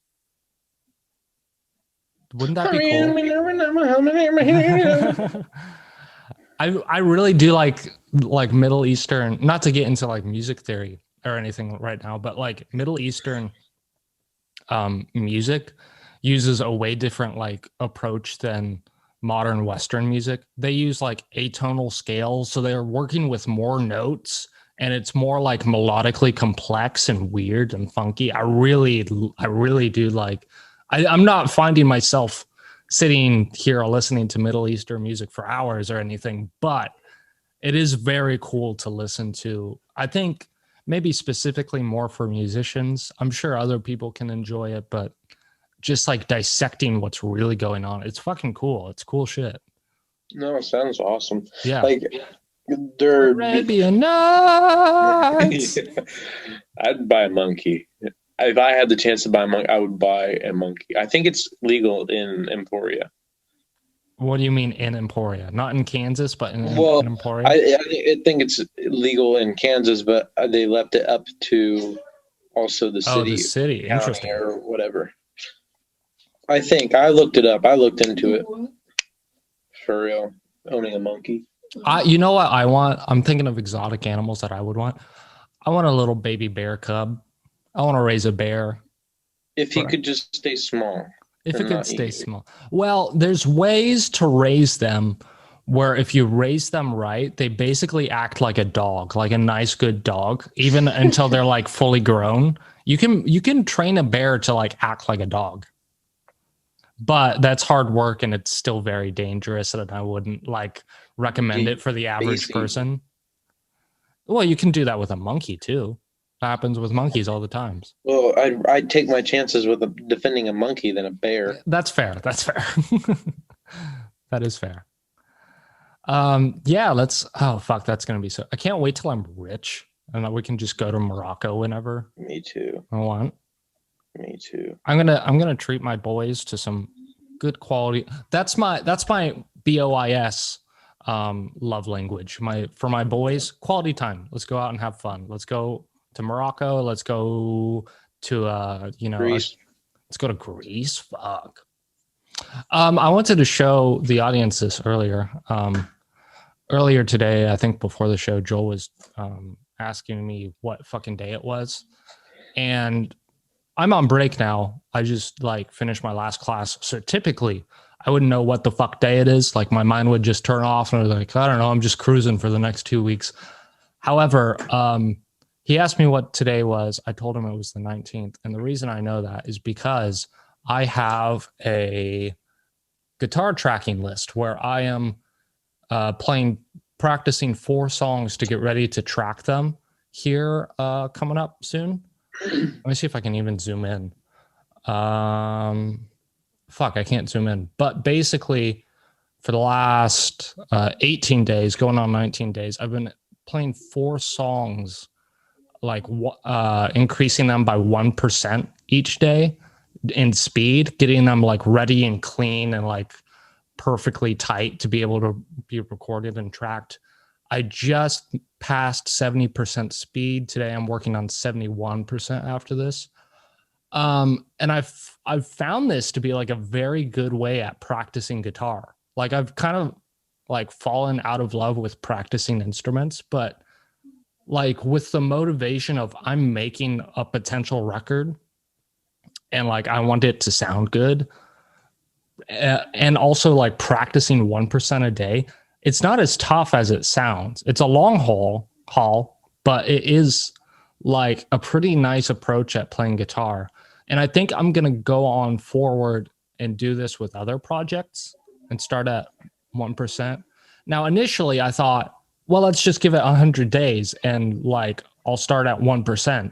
Wouldn't that be cool? I really do like Middle Eastern, not to get into like music theory or anything right now, but like Middle Eastern music uses a way different like approach than modern Western music. They use like atonal scales, so they're working with more notes and it's more like melodically complex and weird and funky. I really do like I'm not finding myself sitting here listening to Middle Eastern music for hours or anything, but it is very cool to listen to. I think maybe specifically more for musicians. I'm sure other people can enjoy it, but just like dissecting what's really going on, it's fucking cool. It's cool shit. No, it sounds awesome. Yeah. Like they're Arabian Nights. I'd buy a monkey. If I had the chance to buy a monkey, I would buy a monkey. I think it's legal in Emporia. What do you mean in Emporia? Not in Kansas, but in Emporia? I think it's legal in Kansas, but they left it up to also the city. Oh, the city. Interesting. Or whatever. I think. I looked it up. I looked into it. For real. Owning a monkey. You know what I want? I'm thinking of exotic animals that I would want. I want a little baby bear cub. I want to raise a bear. If he could just stay small. If it could stay small. Well, there's ways to raise them where if you raise them right, they basically act like a dog, like a nice, good dog, even until they're like fully grown. You can train a bear to like act like a dog. But that's hard work and it's still very dangerous, and I wouldn't like recommend it for the average person. Well, you can do that with a monkey too. It happens with monkeys all the time. Well, I'd take my chances with defending a monkey than a bear. That's fair. That's fair. That is fair. Yeah, let's. Oh fuck, that's gonna be so. I can't wait till I'm rich and we can just go to Morocco whenever. Me too. I want. Me too. I'm gonna treat my boys to some good quality. That's my BOIS love language. For my boys, quality time. Let's go out and have fun. Let's go to Morocco. Let's go to Greece. Let's go to Greece. Fuck. I wanted to show the audience this earlier. Earlier today, I think before the show, Joel was asking me what fucking day it was, and I'm on break now. I just like finished my last class. So typically I wouldn't know what the fuck day it is. Like my mind would just turn off and I was like, I don't know. I'm just cruising for the next 2 weeks. However, he asked me what today was. I told him it was the 19th. And the reason I know that is because I have a guitar tracking list where I am practicing 4 songs to get ready to track them here coming up soon. Let me see if I can even zoom in. Fuck, I can't zoom in. But basically, for the last 18 days, going on 19 days, I've been playing 4 songs, like increasing them by 1% each day in speed, getting them like ready and clean and like perfectly tight to be able to be recorded and tracked. I just passed 70% speed today. I'm working on 71% after this. And I've found this to be like a very good way at practicing guitar. Like I've kind of like fallen out of love with practicing instruments, but like with the motivation of I'm making a potential record and like I want it to sound good, and also like practicing 1% a day, it's not as tough as it sounds. It's a long haul, but it is like a pretty nice approach at playing guitar. And I think I'm going to go on forward and do this with other projects and start at 1%. Now, initially I thought, well, let's just give it 100 days and like I'll start at 1%.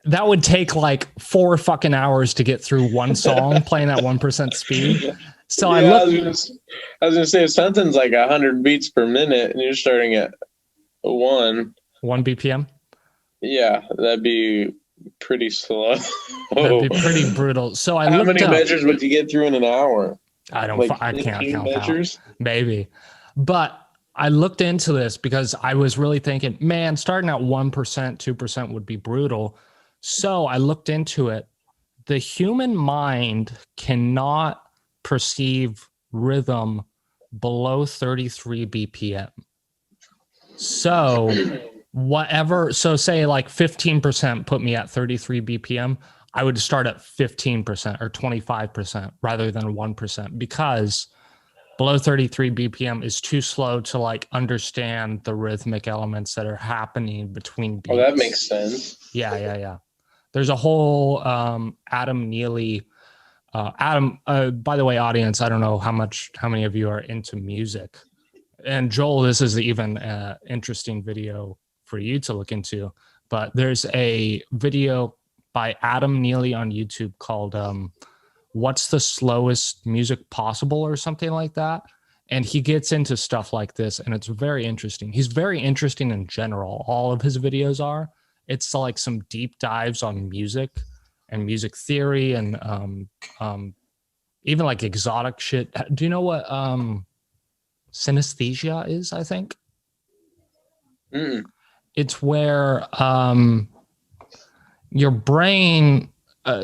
That would take like 4 fucking hours to get through one song playing at 1% speed. So yeah, I was gonna say, if something's like 100 beats per minute and you're starting at 1 BPM. Yeah, that'd be pretty slow. That'd be pretty brutal. So I How looked many up, measures would you get through in an hour? I don't, Like I can't 15 count measures? that. Maybe, but I looked into this because I was really thinking, man, starting at 1%, 2% would be brutal. So I looked into it. The human mind cannot perceive rhythm below 33 BPM. So so say like 15% put me at 33 BPM, I would start at 15% or 25% rather than 1%, because below 33 BPM is too slow to like understand the rhythmic elements that are happening between beats. Oh, that makes sense. Yeah. There's a whole Adam Neely. Adam, by the way, audience, I don't know how many of you are into music. And Joel, this is even an interesting video for you to look into. But there's a video by Adam Neely on YouTube called What's the Slowest Music Possible or something like that. And he gets into stuff like this, and it's very interesting. He's very interesting in general. All of his videos are. It's like some deep dives on music and music theory and even like exotic shit. Do you know what synesthesia is? I think it's where your brain,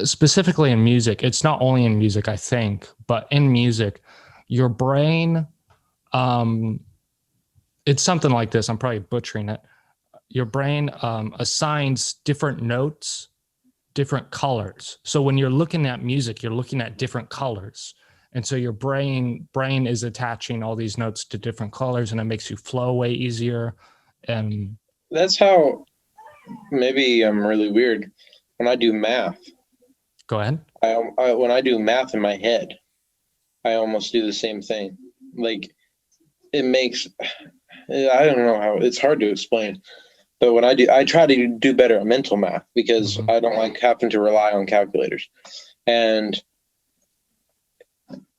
specifically in music, it's not only in music, I think, but in music, your brain, it's something like this. I'm probably butchering it. Your brain assigns different notes different colors. So when you're looking at music, you're looking at different colors. And so your brain is attaching all these notes to different colors, and it makes you flow way easier. And that's how, maybe I'm really weird. When I do math, go ahead. When I do math in my head, I almost do the same thing. Like it makes, I don't know how, it's hard to explain. But when I try to do better at mental math because I don't like having to rely on calculators. And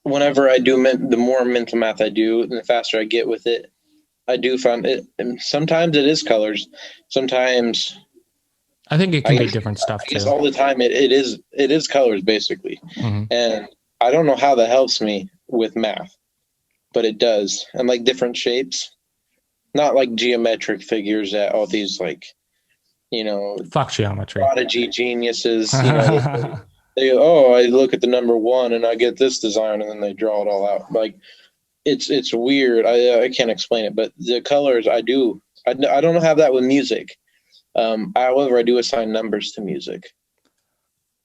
whenever I do, the more mental math I do, and the faster I get with it, I do find it. And sometimes it is colors. Sometimes I think it can be different stuff I guess too. all the time it is colors basically. And I don't know how that helps me with math, but it does. And like different shapes. Not like geometric figures that all these like, fuck geometry. Prodigy geniuses, I look at the number 1 and I get this design, and then they draw it all out. Like it's weird. I can't explain it, but the colors I do. I don't have that with music. However, I do assign numbers to music.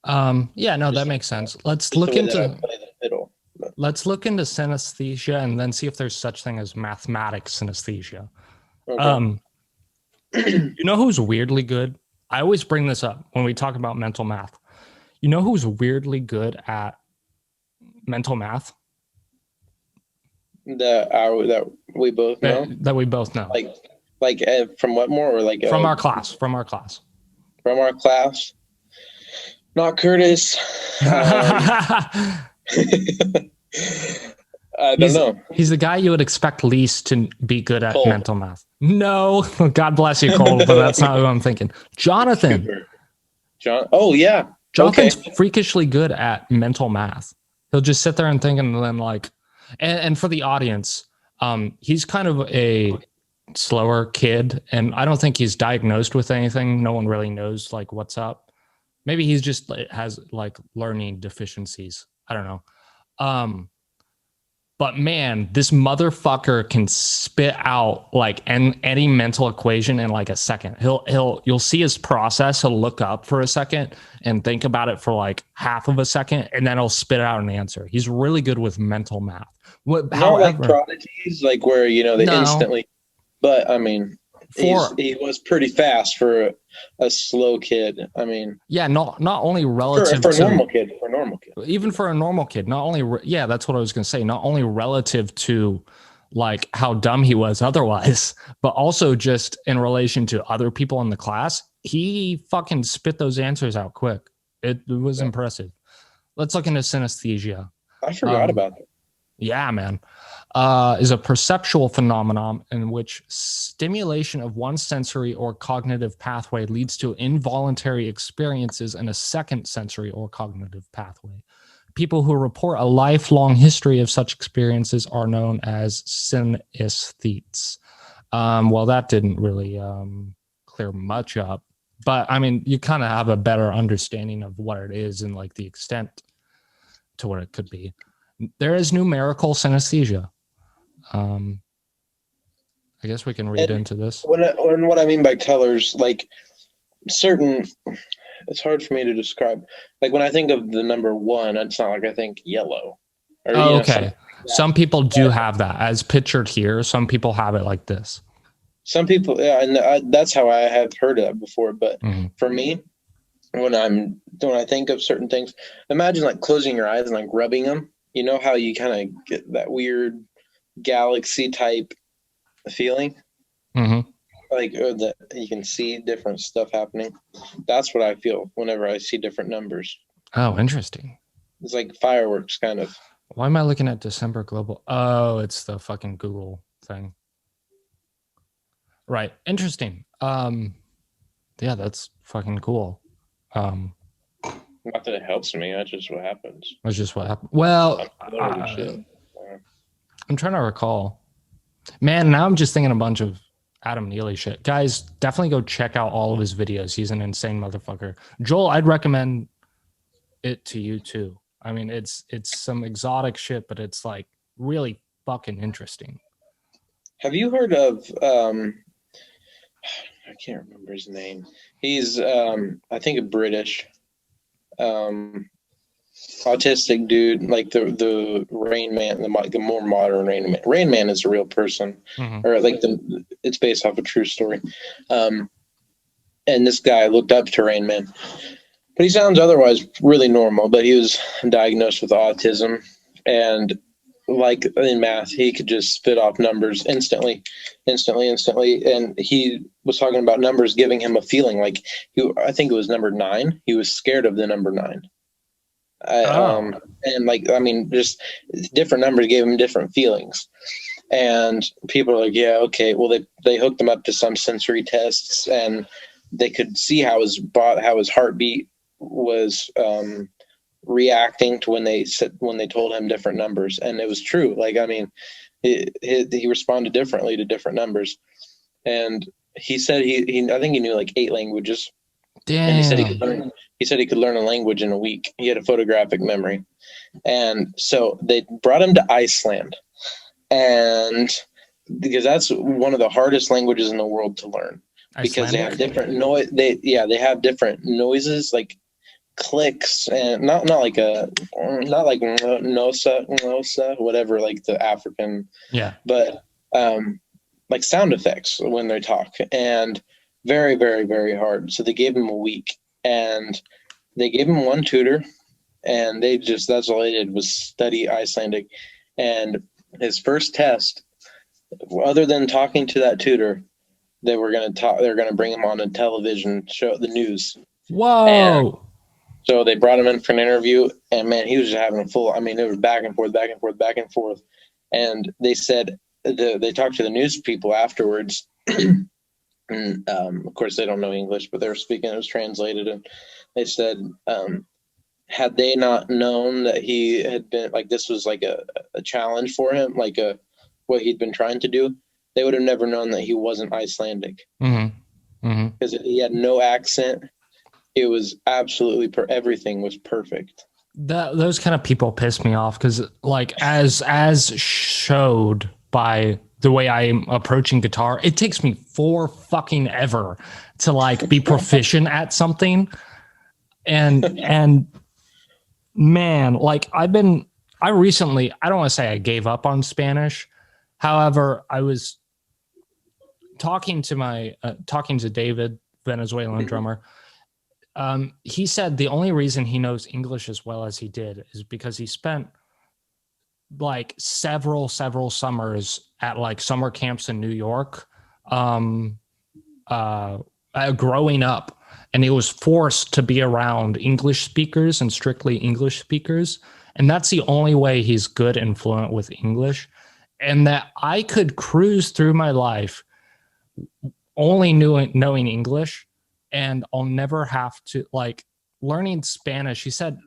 Yeah, no, that makes sense. Let's look into synesthesia and then see if there's such thing as mathematic synesthesia. Okay. You know who's weirdly good? I always bring this up when we talk about mental math. You know who's weirdly good at mental math? That we both know. That we both know. Like from what more or like from our class? From our class. From our class. Not Curtis. I don't know. He's the guy you would expect least to be good at Cole. mental math. No, God bless you, Cole, but that's not who I'm thinking. Jonathan. Cooper. Oh yeah. Jonathan's Okay. freakishly good at mental math. He'll just sit there and think, and then like, and for the audience, he's kind of a slower kid, and I don't think he's diagnosed with anything. No one really knows like what's up. Maybe he's just has like learning deficiencies. I don't know. But man, this motherfucker can spit out like any mental equation in like a second. You'll see his process. He'll look up for a second and think about it for like half of a second, and then he'll spit out an answer. He's really good with mental math. Not like prodigies, like where they instantly. But I mean, he was pretty fast for a slow kid. I mean, yeah, not only relative for a to normal kid, even for a normal kid, not only that's what I was gonna say. Not only relative to like how dumb he was otherwise, but also just in relation to other people in the class. He fucking spit those answers out quick. It was impressive. Let's look into synesthesia. I forgot about that. Yeah, man. Is a perceptual phenomenon in which stimulation of one sensory or cognitive pathway leads to involuntary experiences in a second sensory or cognitive pathway. People who report a lifelong history of such experiences are known as synesthetes. Well, that didn't really clear much up, but I mean, you kind of have a better understanding of what it is and like the extent to what it could be. There is numerical synesthesia. I guess we can read into this. What I mean by colors, like certain, it's hard for me to describe. Like when I think of the number 1, it's not like I think yellow. Or, okay. Some people do have that as pictured here. Some people have it like this. Some people, yeah, and that's how I have heard it before. But for me, when I think of certain things, imagine like closing your eyes and like rubbing them. You know how you kind of get that weird galaxy type feeling, like that you can see different stuff happening. That's what I feel whenever I see different numbers. Oh, interesting. It's like fireworks, kind of. Why am I looking at December global? Oh, it's the fucking Google thing. Right. Interesting. Yeah, that's fucking cool. Not that it helps me. That's just what happens. That's just what happened. Well, I'm trying to recall. Man, now I'm just thinking a bunch of Adam Neely shit. Guys, definitely go check out all of his videos. He's an insane motherfucker. Joel, I'd recommend it to you too. I mean, it's some exotic shit, but it's like really fucking interesting. Have you heard of I can't remember his name. He's I think a British autistic dude, like the Rain Man, the more modern Rain Man. Rain Man is a real person, or like it's based off a true story. And this guy looked up to Rain Man, but he sounds otherwise really normal. But he was diagnosed with autism, and like in math, he could just spit off numbers instantly. And he was talking about numbers giving him a feeling like I think it was number 9. He was scared of the number 9. And like, I mean, just different numbers gave him different feelings. And people are like, yeah, okay. Well, they hooked him up to some sensory tests, and they could see how his heartbeat was reacting to when they told him different numbers. And it was true. Like, I mean, he responded differently to different numbers. And he said I think he knew like 8 languages. Damn. And he said he could learn a language in a week. He had a photographic memory. And so they brought him to Iceland, and because that's one of the hardest languages in the world to learn, because they have different noise. They have different noises, like clicks, and not like nosa, whatever, like the African, but like sound effects when they talk, and very, very, very hard. So they gave him a week, and they gave him one tutor, and that's all they did was study Icelandic. And his first test, other than talking to that tutor, they're going to bring him on a television show, the news. Whoa. So they brought him in for an interview, and man, he was just having a full. I mean, it was back and forth, back and forth, back and forth. And they said they talked to the news people afterwards, and of course they don't know English, but they were speaking. It was translated, and they said, had they not known that he had been like this was like a challenge for him, like what he'd been trying to do, they would have never known that he wasn't Icelandic because he had no accent. It was absolutely everything was perfect. Those kind of people piss me off because, like, as showed by the way I'm approaching guitar, it takes me fucking ever to like be proficient at something, and man, like I recently, I don't want to say I gave up on Spanish. However, I was talking to David, Venezuelan drummer. He said the only reason he knows English as well as he did is because he spent like several summers at like summer camps in New York, growing up, and he was forced to be around English speakers and strictly English speakers. And that's the only way he's good and fluent with English. And that I could cruise through my life only knowing English, and I'll never have to like learning Spanish. He said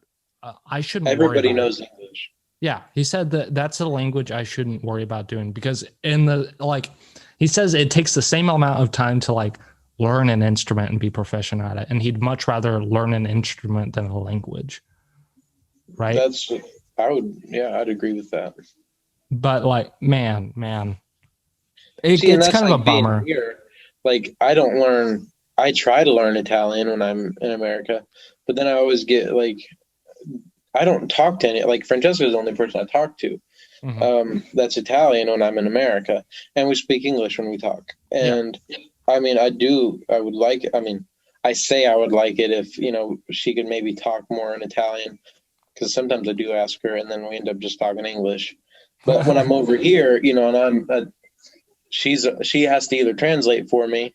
I shouldn't. Everybody knows English. Yeah, he said that's a language I shouldn't worry about doing because he says it takes the same amount of time to like learn an instrument and be proficient at it, and he'd much rather learn an instrument than a language. Right? I'd agree with that. But like, man, it's kind of a bummer. Here, like I try to learn Italian when I'm in America, but then I always get like, I don't talk to any, like Francesca is the only person I talk to. That's Italian when I'm in America, and we speak English when we talk. And I mean, I would like it if, she could maybe talk more in Italian, because sometimes I do ask her and then we end up just talking English. But when I'm over here, and she has to either translate for me,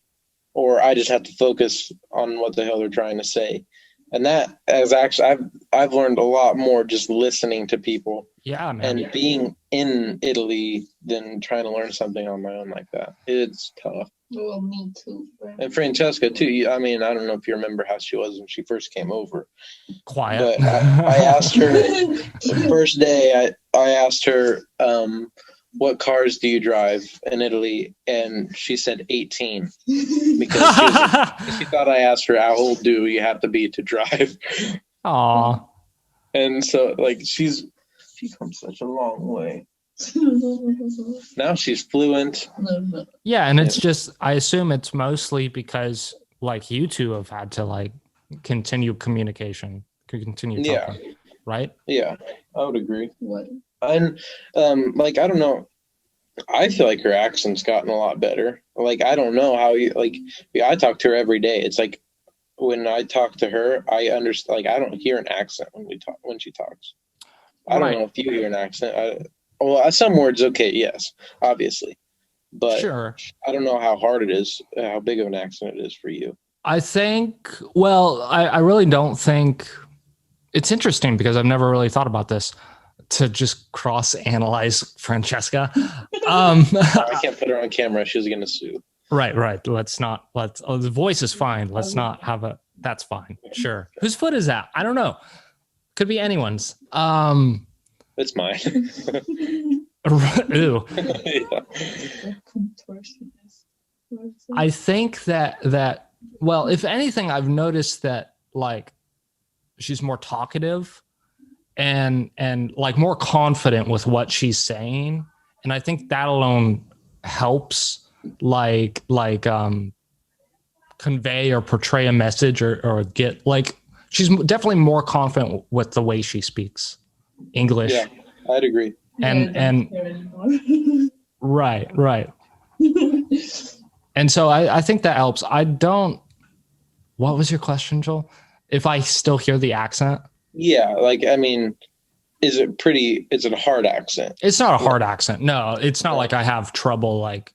or I just have to focus on what the hell they're trying to say. And that is actually, I've learned a lot more just listening to people. Yeah, man. And being in Italy than trying to learn something on my own like that. It's tough. Well, me too. And Francesca too. I mean, I don't know if you remember how she was when she first came over. Quiet. But I asked her the first day. I asked her, what cars do you drive in Italy? And she said 18 because she thought I asked her how old do you have to be to drive. Aw. And so like she's come such a long way. Now she's fluent. Yeah, and it's just, I assume it's mostly because like you two have had to like continue communication, continue talking, right? Yeah, I would agree. What? And like, I don't know, I feel like her accent's gotten a lot better. Like, I don't know how I talk to her every day. It's like when I talk to her, I understand, like, I don't hear an accent when she talks. I don't know if you hear an accent. Some words, okay, yes, obviously, but sure. I don't know how hard it is, how big of an accent it is for you. I think, I really don't think it's interesting because I've never really thought about this to just cross-analyze Francesca. I can't put her on camera. She's going to sue. Right. The voice is fine. Let's not have that's fine. Sure. Whose foot is that? I don't know. Could be anyone's. It's mine. Ew. Yeah. I think that well, if anything, I've noticed that like she's more talkative and like more confident with what she's saying, and I think that alone helps like convey or portray a message or get like she's definitely more confident with the way she speaks English. Yeah, I'd agree. And right. And so I think that helps. What was your question, Joel? If I still hear the accent? Yeah, like, I mean, is it a hard accent? It's not a hard accent. No, it's not like I have trouble like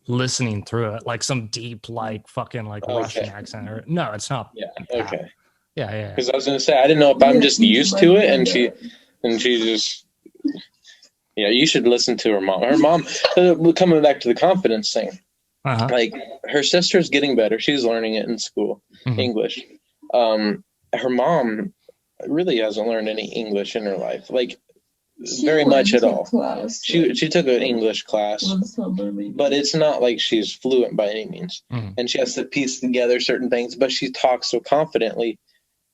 listening through it, like some deep, like fucking like Russian accent. No, it's not. Yeah, okay. Yeah. Because I was gonna say I didn't know if I'm just used to it, and she just you should listen to her mom. Her mom, coming back to the confidence thing, Uh-huh. like her sister's getting better. She's learning it in school, English. Her mom really hasn't learned any English in her life, like very much at all. She took an English class, but it's not like she's fluent by any means, and she has to piece together certain things. But she talks so confidently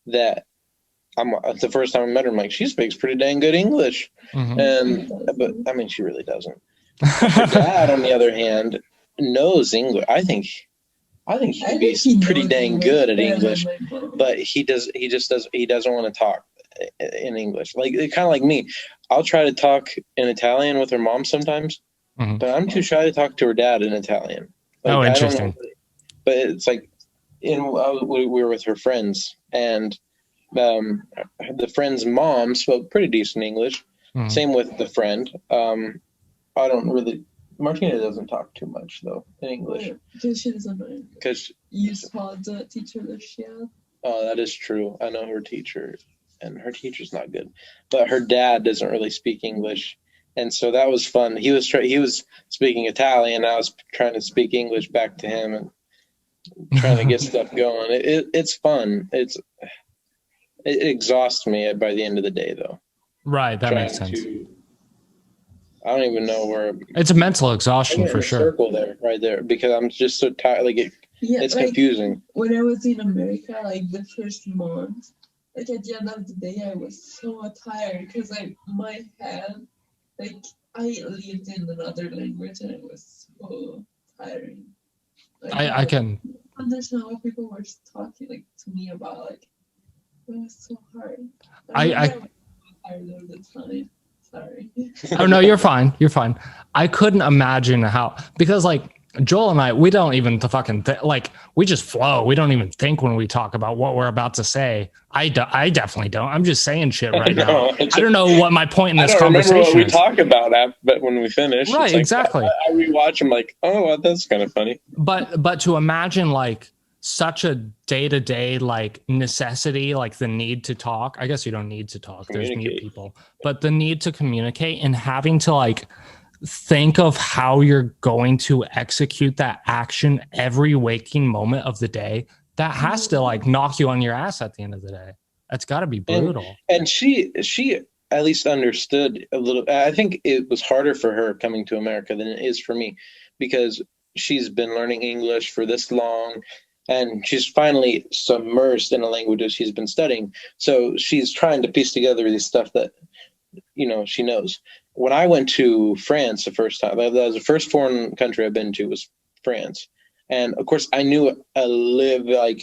that the first time I met her, I'm like, she speaks pretty dang good English, but I mean, she really doesn't. Her dad, on the other hand, knows English. I think he can be pretty dang good at English, but he doesn't want to talk in English. Like kind of like me. I'll try to talk in Italian with her mom sometimes, but I'm too shy to talk to her dad in Italian. Like, interesting. I don't know, but it's like, we were with her friends, and the friend's mom spoke pretty decent English. Same with the friend. I don't really. Martina doesn't talk too much though in English. Because she doesn't know. Because you saw the teacher that she had. Oh, that is true. I know her teacher, and her teacher's not good. But her dad doesn't really speak English, and so that was fun. He was speaking Italian. I was trying to speak English back to him and trying to get stuff going. It's fun. It exhausts me by the end of the day, though. Right, that makes sense. I don't even know where. It's a mental exhaustion for sure. Circle there, right there, because I'm just so tired. Like it's like, confusing. When I was in America, like the first month, like at the end of the day, I was so tired because like my head, like I lived in another language and it was so tiring. Like, I can understand what people were talking like to me about. Like it was so hard. I was tired all the time. Sorry. Oh no, you're fine. You're fine. I couldn't imagine how, because like Joel and I, we don't even like we just flow. We don't even think when we talk about what we're about to say. I definitely don't. I'm just saying shit right now. I don't know what my point in this conversation is. I don't remember what we talk about but when we finish. Right, like, exactly. I rewatch them like, oh, that's kind of funny. But to imagine like such a day-to-day like necessity, like the need to talk. I guess you don't need to talk. There's mute people, but the need to communicate and having to like think of how you're going to execute that action every waking moment of the day, that has to like knock you on your ass at the end of the day. That's got to be brutal. And she at least understood a little. I think it was harder for her coming to America than it is for me, because she's been learning English for this long. And she's finally submersed in a language that she's been studying. So she's trying to piece together this stuff that, she knows. When I went to France the first time, that was the first foreign country I've been to, was France. And of course, I knew a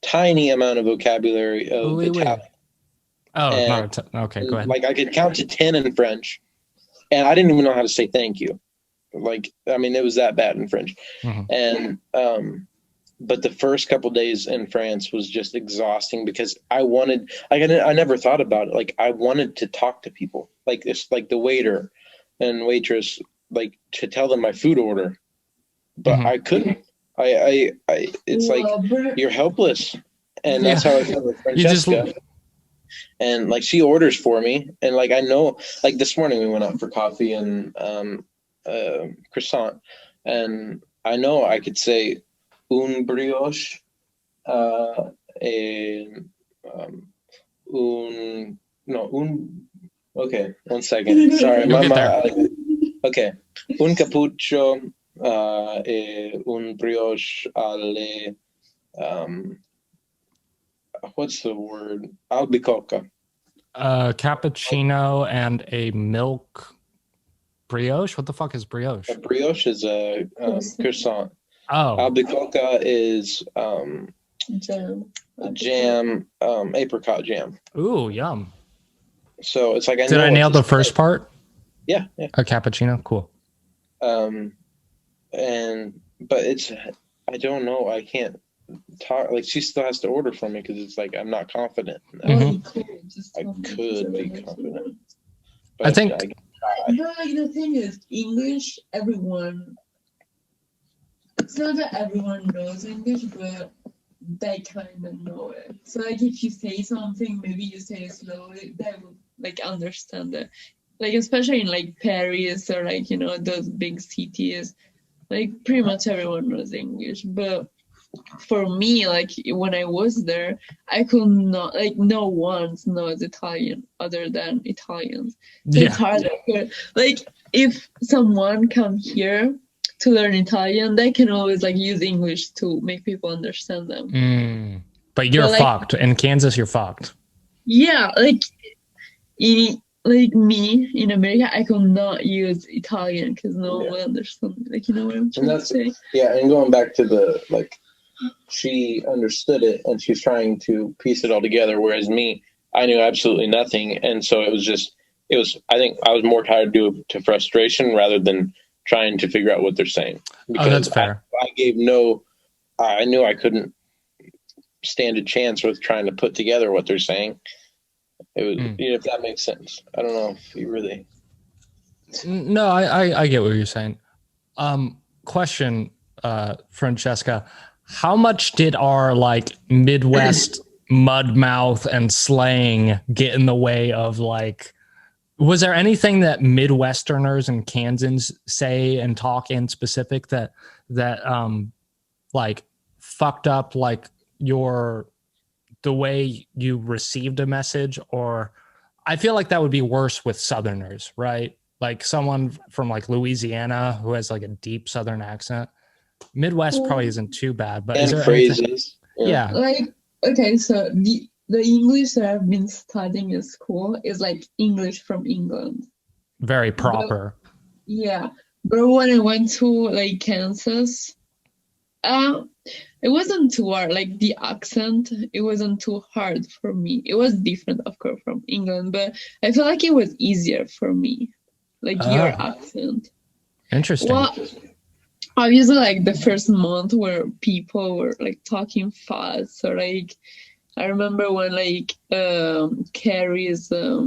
tiny amount of vocabulary of Italian. Oh, okay, go ahead. Like I could count to 10 in French, and I didn't even know how to say thank you. Like, I mean, it was that bad in French. And, but the first couple days in France was just exhausting because I wanted, I never thought about it. Like I wanted to talk to people, like this, like the waiter and waitress, like to tell them my food order, but I couldn't. It's like you're helpless, and that's how I feel with Francesca. And like she orders for me, and like I know, like this morning we went out for coffee and croissant, and I know I could say un brioche, okay, 1 second. Sorry, okay, un cappuccio, un brioche alle, what's the word? Albicocca. Cappuccino and a milk brioche. What the fuck is brioche? A brioche is a croissant. Oh, albicocca is jam, apricot jam. Ooh, yum. So it's like did I nail the first part? Yeah. A cappuccino, cool. But it's, I don't know. I can't talk. Like she still has to order for me because it's like I'm not confident. I could be confident. I think. The thing is, English. Everyone. It's not that everyone knows English, but they kind of know it. So like if you say something, maybe you say it slowly, they will like understand it. Like especially in like Paris or like, you know, those big cities, like pretty much everyone knows English. But for me, like when I was there, I could not, like no one knows Italian other than Italians. So it's harder. Like if someone come here to learn Italian, they can always like use English to make people understand them. But you're fucked. In Kansas, you're fucked. Yeah, like like me in America, I could not use Italian because no one will understand. Like, you know what I'm trying to say? Yeah, and going back to the like, she understood it and she's trying to piece it all together, whereas me, I knew absolutely nothing, and so it was. I think I was more tied to frustration rather than trying to figure out what they're saying. Because that's fair. I knew I couldn't stand a chance with trying to put together what they're saying. It was, you know, if that makes sense. I don't know if you really. No, I get what you're saying. Question, Francesca, how much did our like Midwest mud mouth and slang get in the way of like? Was there anything that Midwesterners and Kansans say and talk in specific that like fucked up like the way you received a message? Or I feel like that would be worse with Southerners, right? Like someone from like Louisiana who has like a deep Southern accent. Midwest probably isn't too bad, but is there phrases? Yeah. Like, okay, so the English that I've been studying in school is like English from England. Very proper. But when I went to like Kansas, it wasn't too hard. Like the accent, it wasn't too hard for me. It was different, of course, from England, but I feel like it was easier for me. Like your accent. Interesting. Well, obviously, like the first month where people were like talking fast, or like I remember when like Carrie's dad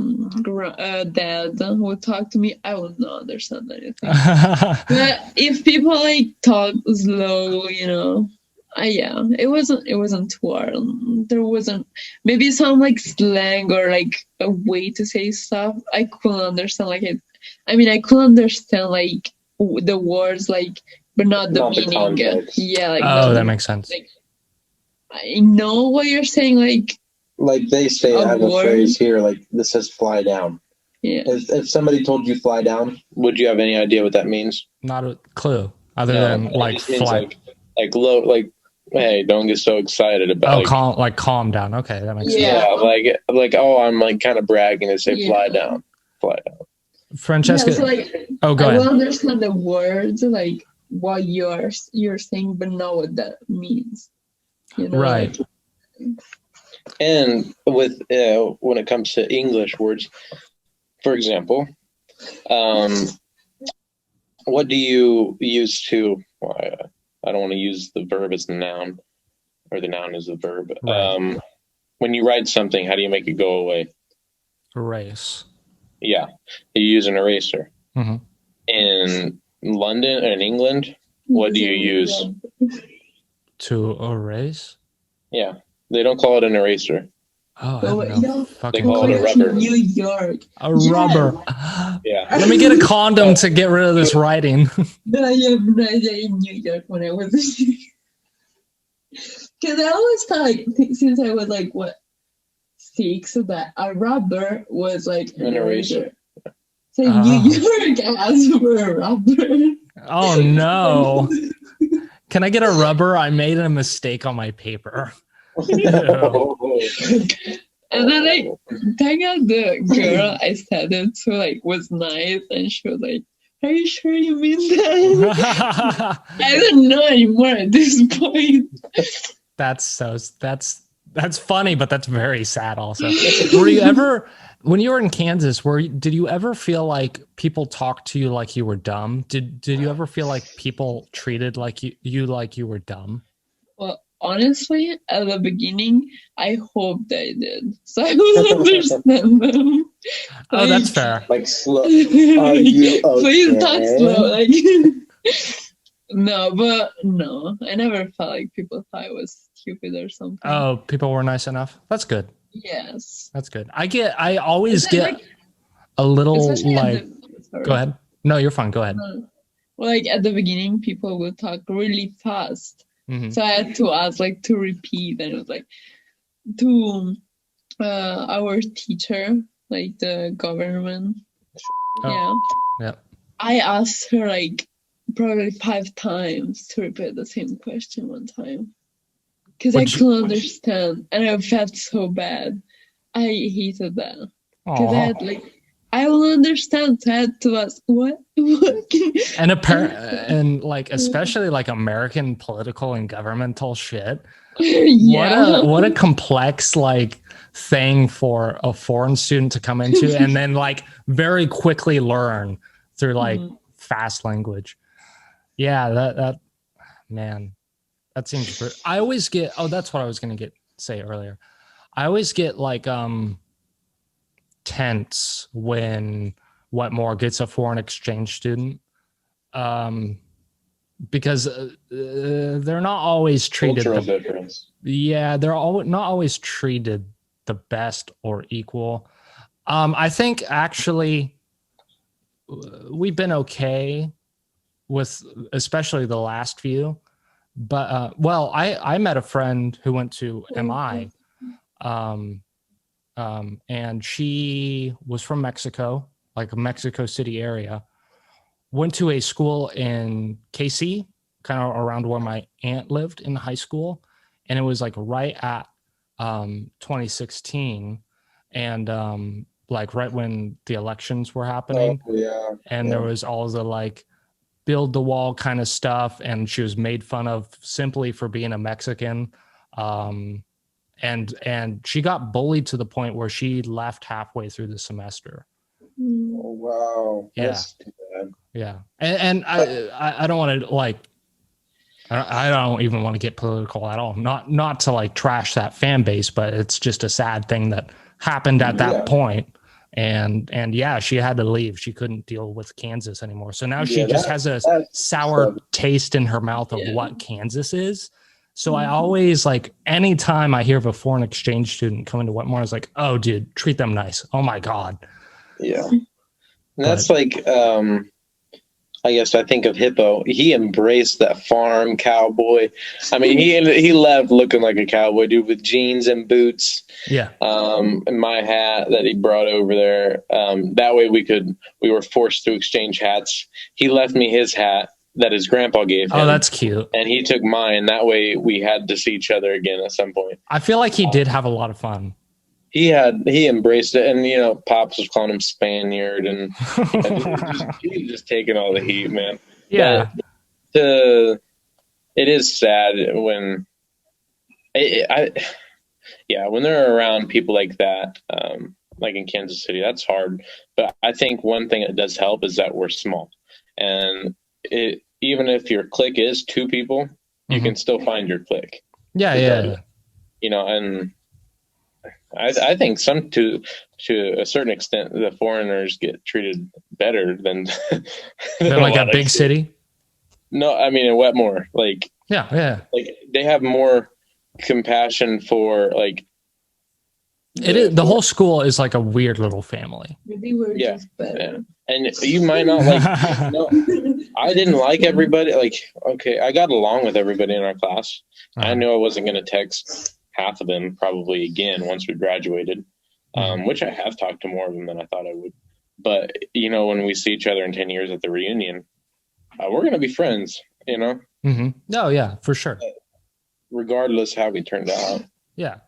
would talk to me, I would not understand anything. But if people like talk slow, you know, it wasn't too hard. There wasn't maybe some like slang or like a way to say stuff I couldn't understand. Like I could understand like the words, like, but not the meaning. Like that makes sense. Like, I know what you're saying, like they say, I have a phrase here, like this says fly down. Yeah. If somebody told you fly down, would you have any idea what that means? Not a clue, other than like fly. Like low, like, hey, don't get so excited about. Oh, calm down. Okay, that makes sense. Yeah, like oh, I'm like kind of bragging and say fly down. Francesca. So, like, go ahead. I will understand the words, like what you're saying, but not what that means. You know, right. And with when it comes to English words, for example, what do you use to? Well, I don't want to use the verb as the noun, or the noun as the verb. Right. When you write something, how do you make it go away? Erase. Yeah, you use an eraser. Mm-hmm. In London and England, what do you use? To erase? Yeah, they don't call it an eraser. Oh, they call it a rubber. New York. A rubber. Yeah. Let me get a condom to get rid of this writing. No, I have no idea in New York when I was because I always thought, like, since I was like 6, that a rubber was like an eraser. So New York asked for a rubber. Oh no. Can I get a rubber? I made a mistake on my paper. And then I think the girl I said it to like was nice, and she was like, "Are you sure you mean that?" I don't know anymore at this point. That's funny, but that's very sad also. Were you ever, when you were in Kansas, did you ever feel like people talked to you like you were dumb? Did you ever feel like people treated like you like you were dumb? Well, honestly, at the beginning, I hoped I did, so I would understand them. Oh, that's fair. Like slow. Are you okay? Please talk slow. Like, No, but no, I never felt like people thought I was stupid or something. Oh, people were nice enough. That's good. Yes. That's good. I always Is it, get like, a little especially at like, the sorry. go ahead. No, you're fine. Go ahead. No. Well, like at the beginning, people would talk really fast, Mhm. so I had to ask like to repeat, and it was like to our teacher, like the government. Oh. Yeah. Yeah. I asked her like probably 5 times to repeat the same question one time because I couldn't understand, and I felt so bad. I hated that because I Aw. had like I will understand. So I had to ask what. And and like especially like American political and governmental shit. Yeah. What a complex like thing for a foreign student to come into and then like very quickly learn through like fast language. Yeah, that man, that seems. I always get. Oh, that's what I was gonna say earlier. I always get like tense when Wetmore gets a foreign exchange student, because they're not always treated. Cultural difference. Yeah, they're not always treated the best or equal. I think actually we've been okay with especially the last few, but well, I met a friend who went to MI, and she was from Mexico, like a Mexico City area, went to a school in KC, kind of around where my aunt lived in high school, and it was like right at 2016, and like right when the elections were happening. Oh, yeah. And there was all the like build the wall kind of stuff, and she was made fun of simply for being a Mexican, and she got bullied to the point where she left halfway through the semester. Oh, wow. That's too bad. Yeah, and I don't want to like, I don't even want to get political at all. Not to like trash that fan base, but it's just a sad thing that happened at that point. And yeah, she had to leave. She couldn't deal with Kansas anymore. So now she just has a sour taste in her mouth of what Kansas is. So I always like, anytime I hear of a foreign exchange student coming to Wetmore, I was like, oh, dude, treat them nice. Oh my God. Yeah. And that's like, I guess I think of Hippo. He embraced that farm cowboy. I mean, he left looking like a cowboy, dude, with jeans and boots. Yeah. And my hat that he brought over there. That way we were forced to exchange hats. He left me his hat that his grandpa gave him. Oh, that's cute. And he took mine. That way we had to see each other again at some point. I feel like he did have a lot of fun. He embraced it, and Pops was calling him Spaniard, and he was just taking all the heat, man. Yeah. But it is sad when when they're around people like that, like in Kansas City, that's hard. But I think one thing that does help is that we're small, and even if your clique is 2 people, you can still find your clique. Yeah, yeah. And I think to a certain extent, the foreigners get treated better than like a big city. No, I mean in Wetmore, like yeah, like they have more compassion for like. The whole school is like a weird little family. Maybe we're just better. Yeah. And you might not like. I didn't like everybody. Like, okay, I got along with everybody in our class. I knew I wasn't going to text half of them probably again once we graduated, which I have talked to more of them than I thought I would. But, when we see each other in 10 years at the reunion, we're going to be friends, Mm-hmm. Oh, yeah, for sure. Regardless how we turned out. Yeah.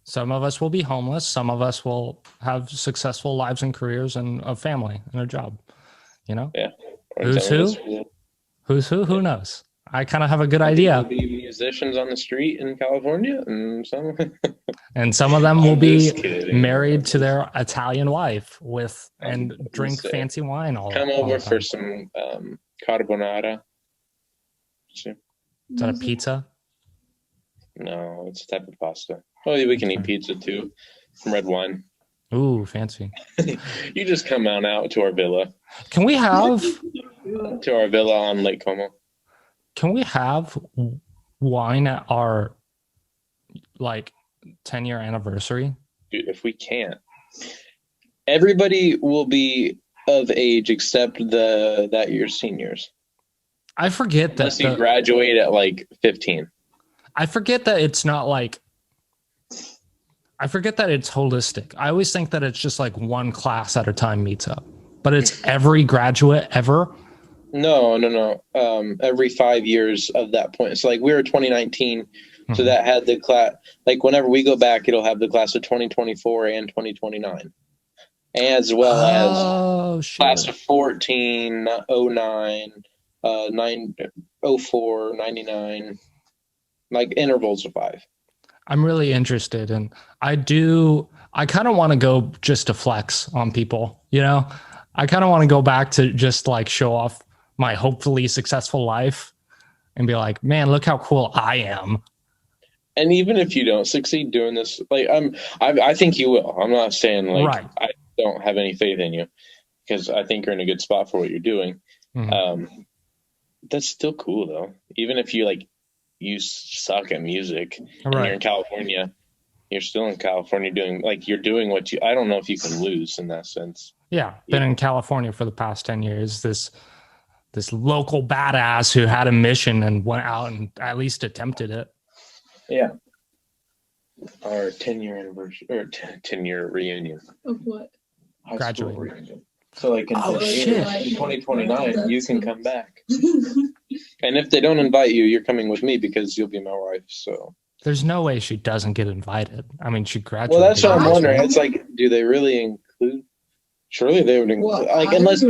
Some of us will be homeless. Some of us will have successful lives and careers and a family and a job, Yeah. Who's who? Who's who? Who knows? I kind of have a good idea. Will be musicians on the street in California, and some of them will be married to their Italian wife and drink fancy wine all. Come over for some carbonara. Is that a pizza? No, it's a type of pasta. Oh, we can eat pizza too. Some red wine. Ooh, fancy. You just come on out to our villa. Can we have to our villa on Lake Como? can we have wine at our like 10-year anniversary? Dude, if we can't, everybody will be of age except that year's seniors. I forget Unless that you graduate at like 15. I forget that it's not like. I forget that it's holistic. I always think that it's just like one class at a time meets up, but it's every graduate ever. No. Every 5 years of that point. So like we were 2019, so that had the class. Like whenever we go back, it'll have the class of 2024 and 2029, as well as class of 14, 09, 04, 99, like intervals of 5. I'm really interested, and I kind of want to go just to flex on people, you know? I kind of want to go back to just like show off my hopefully successful life and be like, man, look how cool I am. And even if you don't succeed doing this, like I think you will. I'm not saying like right. I don't have any faith in you, because I think you're in a good spot for what you're doing. That's still cool though. Even if you suck at music and you're in California, you're still in California you're doing what I don't know if you can lose in that sense. Yeah. Been in California for the past 10 years. This local badass who had a mission and went out and at least attempted it. Yeah. Our 10-year anniversary or 10-year reunion. Of what? Graduating. Reunion. So like in 2029, you can come back. And if they don't invite you, you're coming with me because you'll be my wife. So there's no way she doesn't get invited. I mean, she graduated. Well, that's what I'm wondering. It's like, do they really include? Surely they would include. Unless.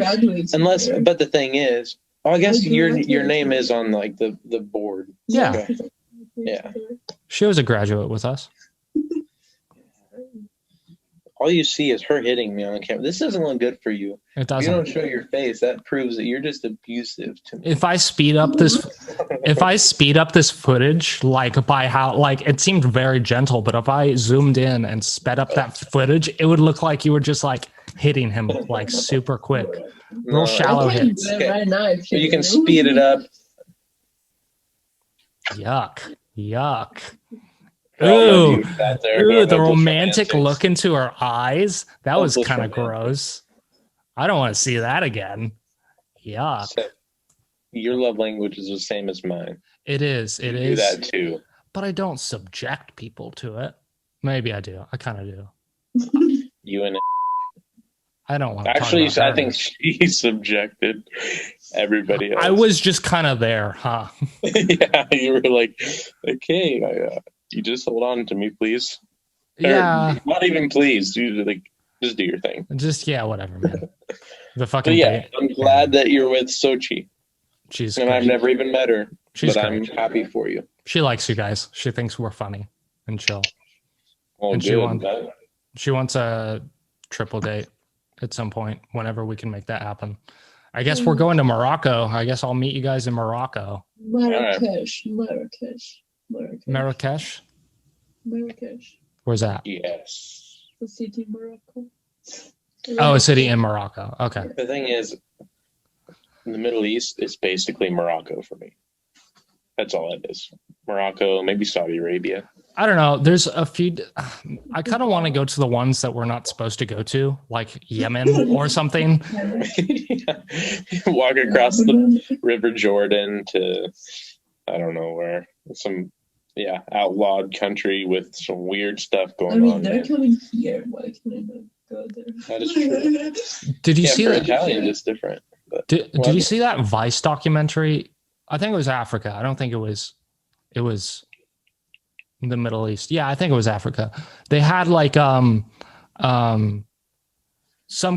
But the thing is, I guess your name is on like the board. Yeah. Okay. Yeah. She was a graduate with us. All you see is her hitting me on the camera. This doesn't look good for you. It doesn't. If you don't show your face, that proves that you're just abusive to me. If I speed up this footage, like by how, like it seemed very gentle, but if I zoomed in and sped up that footage, it would look like you were just like hitting him like super quick, real shallow hits. Okay. Right now, you can speed it up. Yuck. Ooh, the romantic look into her eyes. That was kind of gross. I don't want to see that again. Yuck. So, your love language is the same as mine. It is. It is. Do that too. But I don't subject people to it. Maybe I do. I kind of do. You and I don't want to actually. I think she subjected everybody else. I was just kind of there, huh? Yeah, you were like, okay, you just hold on to me, please. Yeah. Or not even please. You just do your thing. Just whatever, man. The fucking. But yeah, I'm glad that you're with Sochi. She's and great. I've never even met her. But great. I'm happy for you. She likes you guys. She thinks we're funny and chill. Well, and good. She wants a triple date at some point whenever we can make that happen. I guess we're going to Morocco. I guess I'll meet you guys in Morocco. Marrakesh. Where's that? Yes. The city in Morocco. Oh, a city in Morocco. Okay. The thing is, the Middle East is basically Morocco for me. That's all it is. Morocco, maybe Saudi Arabia. I don't know. There's a few. I kind of want to go to the ones that we're not supposed to go to, like Yemen or something. Walk across the River Jordan to, I don't know where, some outlawed country with some weird stuff going on. They're coming here. Why can I not go there? That is true. Did you see that? Italian is different. But did you see that Vice documentary? I think it was Africa. I don't think it was the Middle East. Yeah, I think it was Africa. They had like some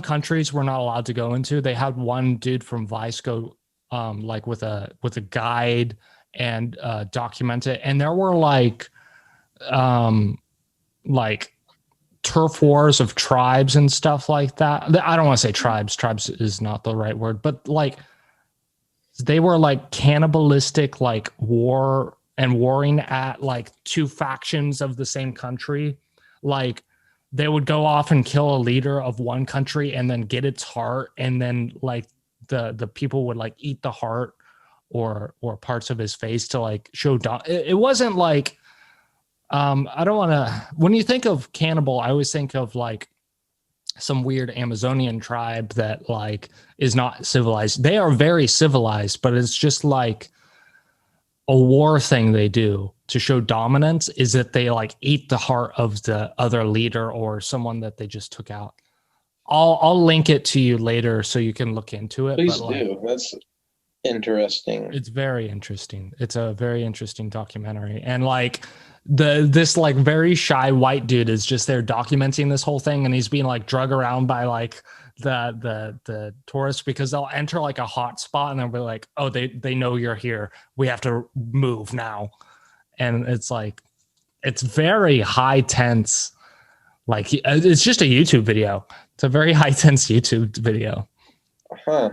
countries we're not allowed to go into. They had one dude from Vice go like with a guide and document it. And there were like turf wars of tribes and stuff like that. I don't want to say tribes. Tribes is not the right word, but like they were like cannibalistic, like warring at like two factions of the same country. Like they would go off and kill a leader of one country and then get its heart, and then like the people would like eat the heart or parts of his face to like show. It wasn't like I don't want to. When you think of cannibal, I always think of like some weird Amazonian tribe that like is not civilized. They are very civilized, but it's just like a war thing they do to show dominance is that they like eat the heart of the other leader or someone that they just took out. I'll link it to you later so you can look into it. Please but, like, do. That's interesting. it's very interesting. It's a very interesting documentary. And like this like very shy white dude is just there documenting this whole thing, and he's being like drug around by like the tourists because they'll enter like a hot spot and they'll be like, oh, they know you're here. We have to move now. And it's like it's very high tense. Like it's just a YouTube video. It's a very high tense YouTube video. Huh.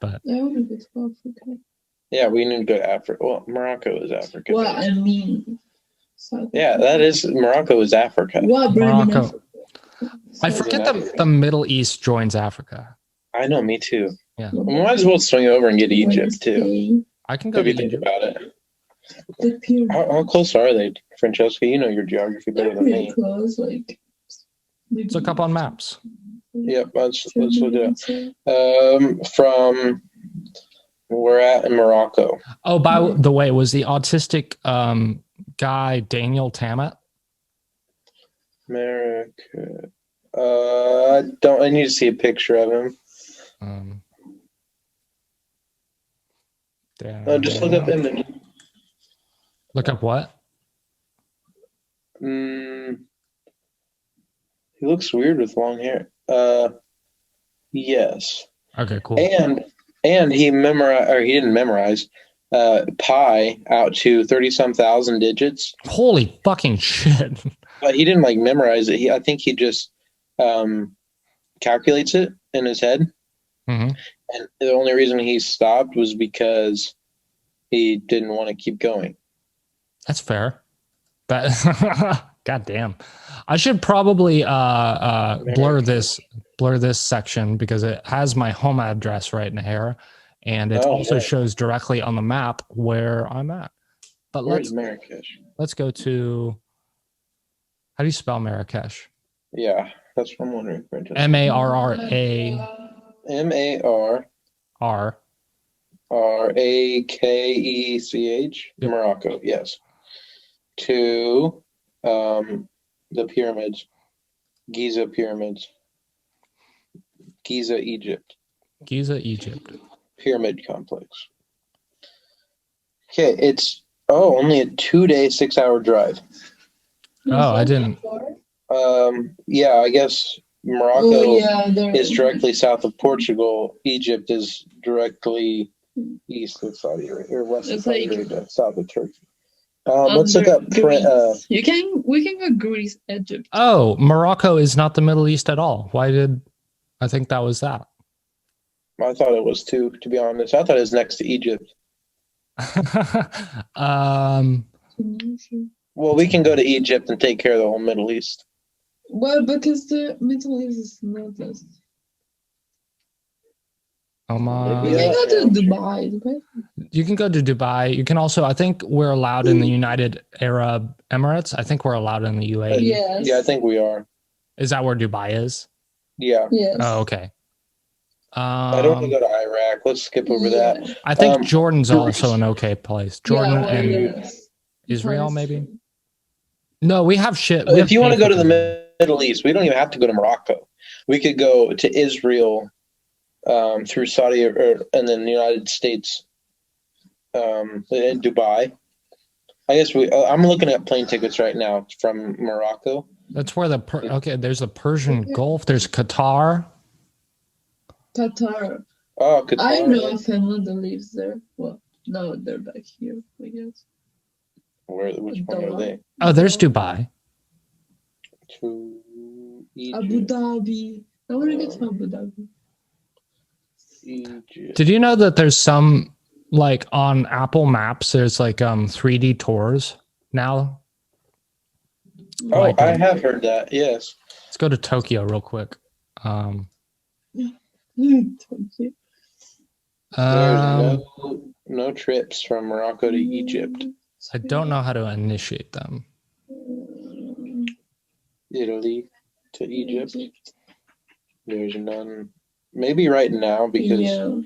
But I want to go to Africa. Yeah, we need to go to Africa. Well, Morocco is Africa. Well, I mean, Yeah, that is Morocco is Africa. What Morocco. I forget the Middle East joins Africa. I know, me too. Yeah. We might as well swing over and get to Egypt too. I can go If to you think Egypt. about it. The pyramid. How close are they, Francesca? You know your geography better They're than pretty me. close, like. Let's look up on maps. Yep, let's look it up. From we're at in Morocco. Oh, by the way, was the autistic guy Daniel Tammet? America. I need to see a picture of him. Just look up image. Look up what? He looks weird with long hair. Yes. Okay, cool. And he memorized, or he didn't memorize, pi out to 30-some thousand digits. Holy fucking shit! But he didn't like memorize it. I think he just calculates it in his head. Mm-hmm. And the only reason he stopped was because he didn't want to keep going. That's fair. That God damn. I should probably blur this section because it has my home address right in here, and it also shows directly on the map where I'm at. But Where's Marrakesh? Let's go to. How do you spell Marrakesh? Yeah, that's what I'm wondering. M-A-R-R-A. M-A-R-R-A-K-E-C-H. Yep. Morocco, yes. To the pyramids. Giza pyramids. Giza, Egypt. Pyramid complex. Okay, it's only a 2-day, 6-hour drive. Oh, I didn't. Yeah, I guess Morocco is directly south of Portugal. Egypt is directly east of Saudi Arabia, or west of Saudi Arabia, south of Turkey. Let's look up. We can go Greece, Egypt. Oh, Morocco is not the Middle East at all. Why did I think that was that? I thought it was too, to be honest. I thought it was next to Egypt. Well, we can go to Egypt and take care of the whole Middle East. Well, because the Middle East is not us. We can go to Dubai. You can go to Dubai. You can also, I think we're allowed in the United Arab Emirates. I think we're allowed in the UAE. Yes. Yeah, I think we are. Is that where Dubai is? Yeah. Yes. Oh, okay. I don't want to go to Iraq. Let's skip over that. I think Jordan's also an okay place. Jordan and Israel, maybe? No, we have shit. If you want to go to the Middle East, we don't even have to go to Morocco. We could go to Israel through Saudi and then the United States and Dubai. I guess I'm looking at plane tickets right now from Morocco. That's where there's the Persian Gulf. There's Qatar. Qatar. Oh, Qatar. I know a family that lives there. Well, no, they're back here, I guess. Which one are they? Oh, there's Dubai. To Egypt. Abu Dhabi. I want to get to Abu Dhabi. Egypt. Did you know that there's some, like on Apple Maps, there's like 3D tours now? Oh, like, I have heard that. Yes. Let's go to Tokyo real quick. There's no trips from Morocco to Egypt. I don't know how to initiate them. Italy to Egypt. There's none. Maybe right now because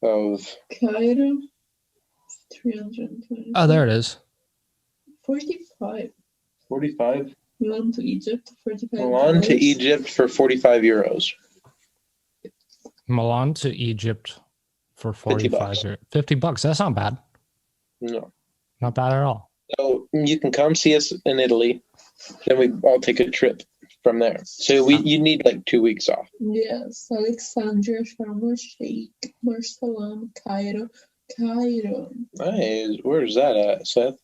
of Cairo, 320. Oh, there it is. 45. 45. Milan to Egypt, 45. Milan to Egypt for 45 euros. Milan to Egypt for 45 or $50. That's not bad. No. Not bad at all. So you can come see us in Italy. Then I'll take a trip from there. So you need like 2 weeks off. Yes, Alexandria, Sharm el Sheikh, Marsalam, Cairo. Nice. Where's that at, Seth?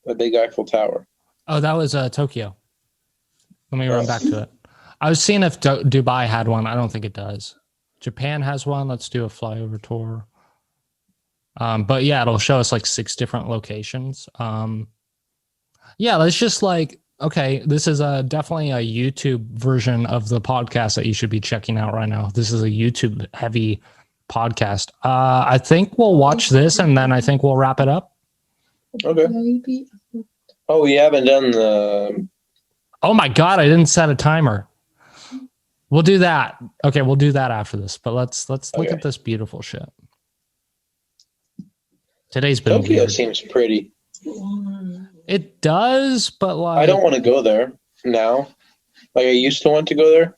The big Eiffel Tower. Oh, that was Tokyo. Let me run back to it. I was seeing if Dubai had one. I don't think it does. Japan has one. Let's do a flyover tour. But yeah, it'll show us like 6 different locations. Yeah, let's just like, okay, this is definitely a YouTube version of the podcast that you should be checking out right now. This is a YouTube heavy podcast. I think we'll watch this and then I think we'll wrap it up. Okay. Oh, we haven't done the... Oh my God, I didn't set a timer. We'll do that. Okay, we'll do that after this. But let's look at this beautiful shit. Today's been Tokyo weird. seems pretty. It does, but like I don't want to go there now. Like I used to want to go there.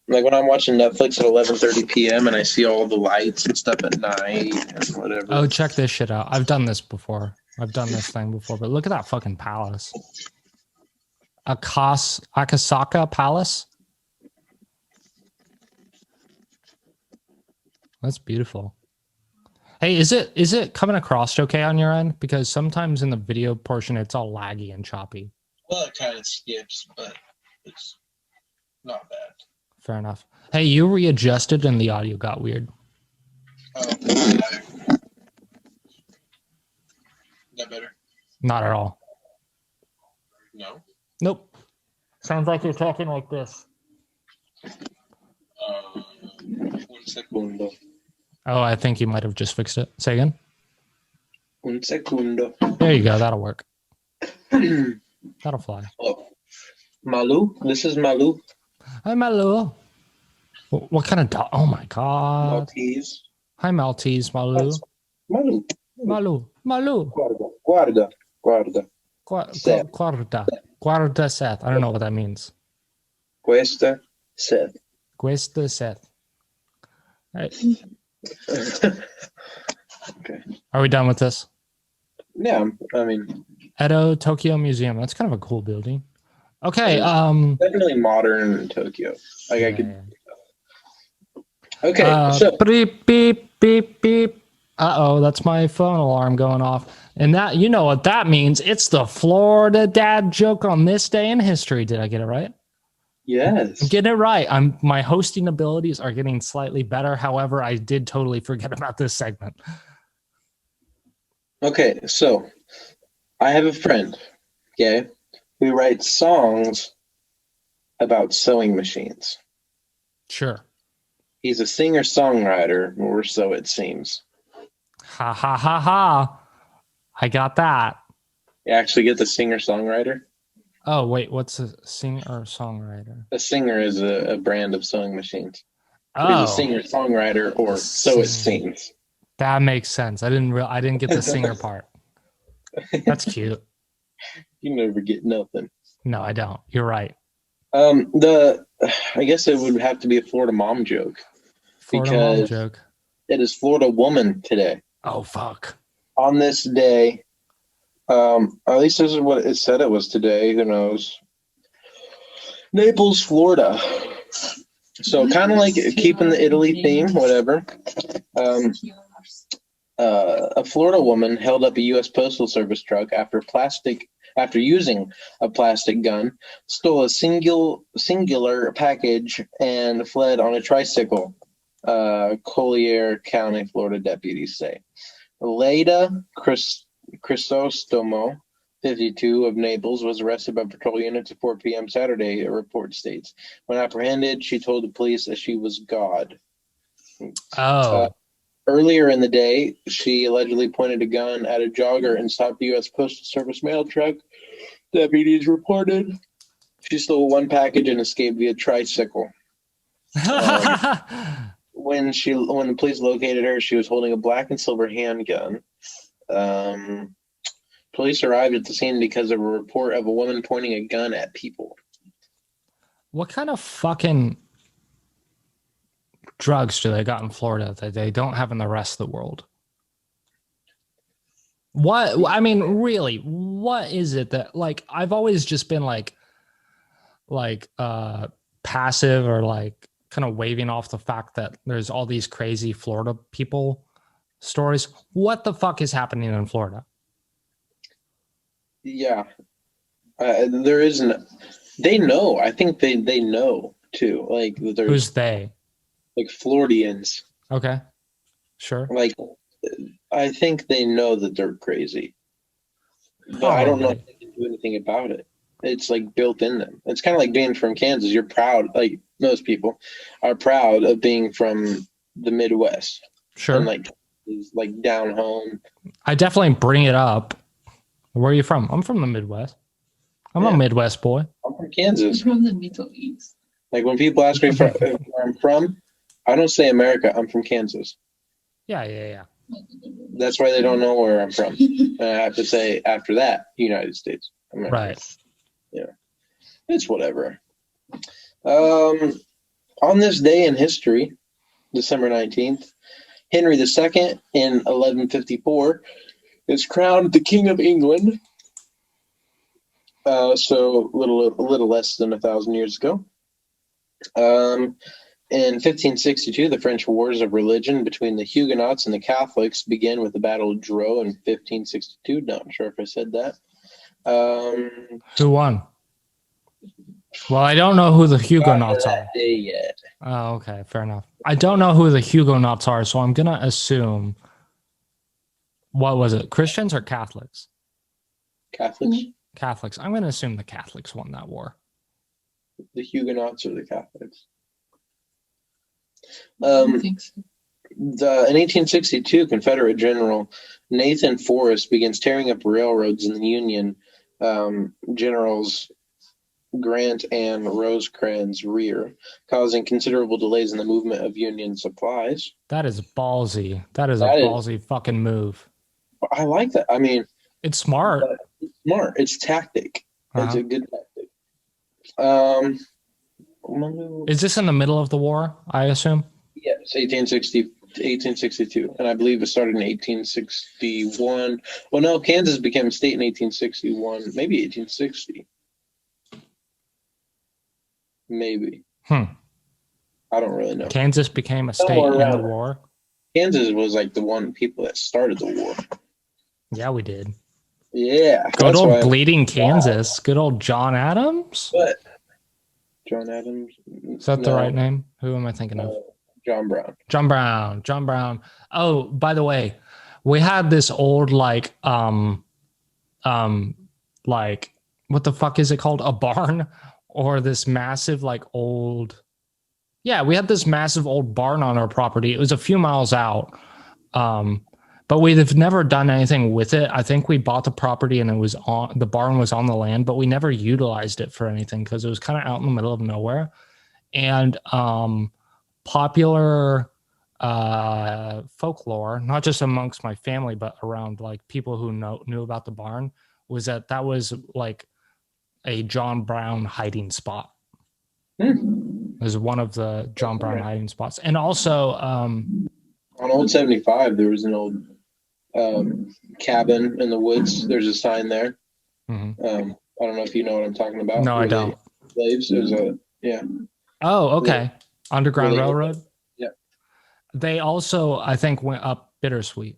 Like when I'm watching Netflix at 11:30 p.m. and I see all the lights and stuff at night and whatever. Oh, check this shit out. I've done this before. I've done this thing before, but look at that fucking palace. Akasaka Palace. That's beautiful. Hey, is it coming across okay on your end? Because sometimes in the video portion, it's all laggy and choppy. Well, it kind of skips, but it's not bad. Fair enough. Hey, you readjusted and the audio got weird. Is that better? Not at all. No. Nope. Sounds like you're talking like this. Un segundo. Oh, I think you might have just fixed it. Say again. Un segundo. There you go. That'll work. That'll fly. Oh. Malu? This is Malu. Hi, Malu. What kind of dog? Oh, my God. Maltese. Hi, Maltese. Malu. Malu. Malu. Malu. Guarda. Guarda. Guarda Seth. I don't know what that means. Questa Seth. Questa Seth. Right. Okay. Are we done with this? Yeah, I mean, Edo Tokyo Museum. That's kind of a cool building. Okay. Definitely modern Tokyo. Like I could. Okay. So beep beep beep beep. Uh-oh, that's my phone alarm going off. And that, you know what that means? It's the Florida dad joke on this day in history. Did I get it right? yes. I'm getting it right. My hosting abilities are getting slightly better. However, I did totally forget about this segment. Okay, so I have a friend, okay, who writes songs about sewing machines. Sure. He's a singer-songwriter, or so it seems. Ha ha ha ha. I got that. You actually get the singer-songwriter? Oh, wait, what's a singer or songwriter? A singer is a brand of sewing machines. Oh, He's a singer-songwriter, or so it seems. that makes sense. I didn't get the singer part. That's cute. You never get nothing. No, I don't. You're right. I guess it would have to be a Florida mom joke. Florida mom Because joke. it is Florida Woman today. Oh, fuck. On this day, at least this is what it said it was today. Who knows? Naples, Florida. So kind of like keeping the Italy theme, whatever. A Florida woman held up a U.S. Postal Service truck after using a plastic gun, stole a singular package, and fled on a tricycle. Collier County, Florida deputies say. Leda Crisostomo, 52, of Naples, was arrested by patrol units at 4 p.m. Saturday, a report states. When apprehended, she told the police that she was God. Oh. Earlier in the day, she allegedly pointed a gun at a jogger and stopped the U.S. Postal Service mail truck. Deputies reported she stole one package and escaped via tricycle. When the police located her, she was holding a black and silver handgun. Police arrived at the scene because of a report of a woman pointing a gun at people. What kind of fucking drugs do they got in Florida that they don't have in the rest of the world? What, I mean, really, what is it that, like, I've always just been passive or like kind of waving off the fact that there's all these crazy Florida people stories. What the fuck is happening in Florida? Yeah. There isn't. They know. I think they know too. Like there's Who's they? like Floridians. Okay, sure. Like I think they know that they're crazy, but I don't know if they can do anything about it. It's like built in them. It's kind of like being from Kansas. You're proud. Like most people are proud of being from the Midwest. Sure. And like down home. I definitely bring it up. Where are you from? I'm from the Midwest. I'm a Midwest boy. I'm from Kansas. I'm from the Middle East. Like when people ask me where I'm from, I don't say America. I'm from Kansas. Yeah. That's why they don't know where I'm from. And I have to say after that, United States. America. Right. Yeah. It's whatever. On this day in history, December 19th, Henry II in 1154 is crowned the King of England. So a little less than 1,000 years ago. In 1562, the French Wars of Religion between the Huguenots and the Catholics began with the Battle of Dreux in 1562. Not sure if I said that. Who won? Well, I don't know who the Huguenots are. Day yet. Oh, okay, fair enough. I don't know who the Huguenots are, so I'm gonna assume. What was it? Christians or Catholics? Catholics. Catholics. I'm gonna assume the Catholics won that war. The Huguenots or the Catholics? I don't think so. In 1862, Confederate General Nathan Forrest begins tearing up railroads in the Union generals Grant and Rosecrans' rear, causing considerable delays in the movement of Union supplies. That is ballsy. That is a ballsy fucking move. I like that. I mean, it's smart. It's smart. It's tactic. It's a good tactic. Is this in the middle of the war, I assume? Yes, 1862. And I believe it started in 1861. Well, no, Kansas became a state in 1861, maybe 1860. Maybe. I don't really know. Kansas became a state in the war? Kansas was like the one people that started the war. Yeah, we did. Yeah. Good old bleeding Kansas. Wow. Good old John Adams. What? John Adams? Is that the right name? Who am I thinking of? John Brown. John Brown. Oh, by the way, we had this old like what the fuck is it called? A barn or this massive like old. Yeah, we had this massive old barn on our property. It was a few miles out. But we've never done anything with it. I think we bought the property and the barn was on the land, but we never utilized it for anything because it was kind of out in the middle of nowhere. And popular folklore, not just amongst my family, but around like people who knew about the barn, was that was like a John Brown hiding spot. It was one of the John Brown hiding spots. And also on Old 75, there was an old cabin in the woods. There's a sign there. I don't know if you know what I'm talking about. No, I don't. Slaves. There's Oh, okay. Underground really? Railroad. Yeah. They also, I think, went up Bittersweet.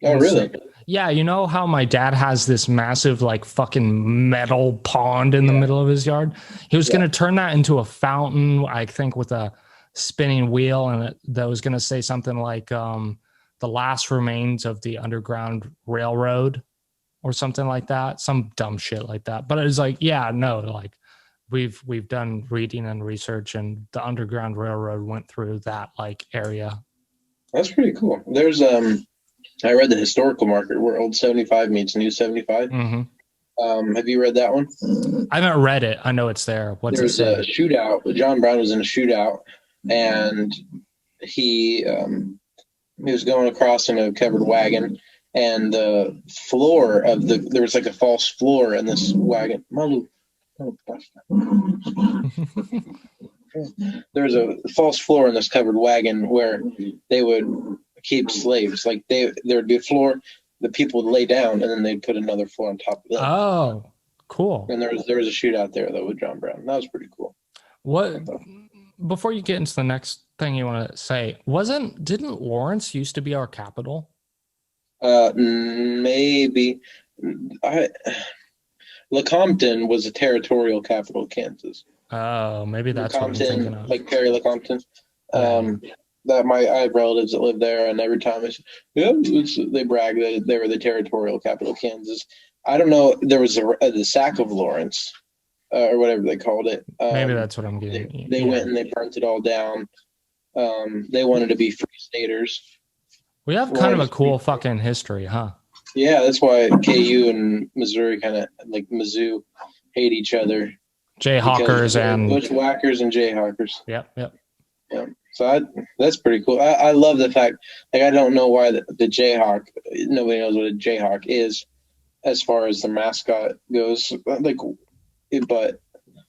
Oh, really? Yeah, you know how my dad has this massive, like, fucking metal pond in the middle of his yard? He was going to turn that into a fountain, I think, with a spinning wheel, and that was going to say something like the last remains of the Underground Railroad or something like that. Some dumb shit like that. But it was like, yeah, no, like, we've done reading and research, and the Underground Railroad went through that, like, area. That's pretty cool. There's I read the historical marker where old 75 meets new 75. Have you read that one? I haven't read it. I know it's there. What's it There's say? a shootout. John Brown was in a shootout, and he was going across in a covered wagon, and the floor of there was like a false floor in this wagon. There was a false floor in this covered wagon where they would keep slaves. Like there would be a floor, the people would lay down, and then they'd put another floor on top of them. Oh, cool. And there was a shootout there though with John Brown. That was pretty cool. What? Before you get into the next thing you want to say, didn't Lawrence used to be our capital? Maybe. Lecompton was a territorial capital of Kansas. Oh, maybe that's what I'm thinking of. Like Perry Lecompton. That I have relatives that live there, and every time they brag that they were the territorial capital of Kansas. I don't know. There was the sack of Lawrence, or whatever they called it. Maybe that's what I'm getting. They went and they burnt it all down. They wanted to be free staters. We have kind of a cool fucking history, huh? Yeah, that's why KU and Missouri kind of like Mizzou hate each other. Jayhawkers and bushwhackers and Jayhawkers. Yep. Yeah. So that's pretty cool. I love the fact, like, I don't know why the Jayhawk, nobody knows what a Jayhawk is as far as the mascot goes. Like, but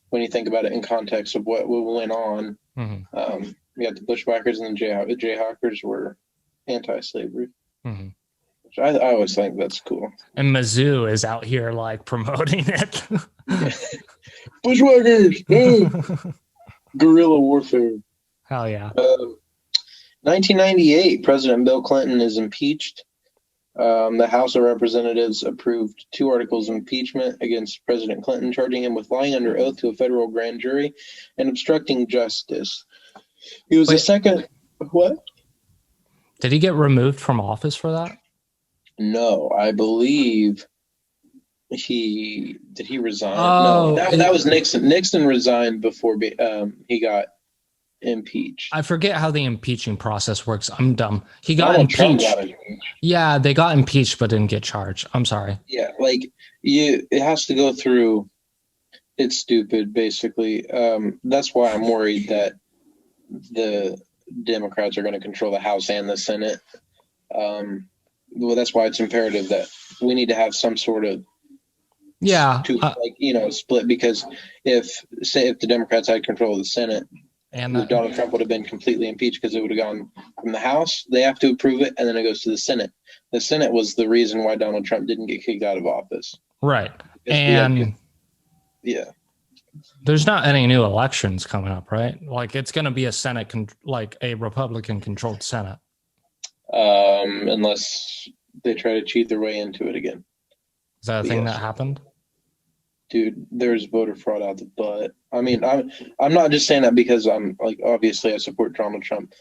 when you think about it in context of what went on, you got the bushwhackers and the Jayhawkers were anti-slavery. Which I always think that's cool. And Mizzou is out here like promoting it. Bushwhackers, guerrilla warfare. Hell yeah. 1998, President Bill Clinton is impeached. The House of Representatives approved 2 articles of impeachment against President Clinton, charging him with lying under oath to a federal grand jury and obstructing justice. He was the second. What? Did he get removed from office for that? No, I believe he resign. Oh, no, that was Nixon. Nixon resigned before he got impeached. I forget how the impeaching process works. I'm dumb. He got impeached. Yeah, they got impeached but didn't get charged. I'm sorry. Yeah, like it has to go through. It's stupid, basically. That's why I'm worried that the Democrats are going to control the House and the Senate. Well, that's why it's imperative that we need to have some sort of split, because if the Democrats had control of the Senate, and Donald Trump would have been completely impeached, because it would have gone from the House, they have to approve it, and then it goes to the Senate. The Senate was the reason why Donald Trump didn't get kicked out of office. Right. And there's not any new elections coming up, right? Like, it's going to be a Senate, like a Republican-controlled Senate. Unless they try to cheat their way into it again. Is that a thing that happened? Dude, there's voter fraud out the butt. I mean, I'm not just saying that because I'm like, obviously I support Donald Trump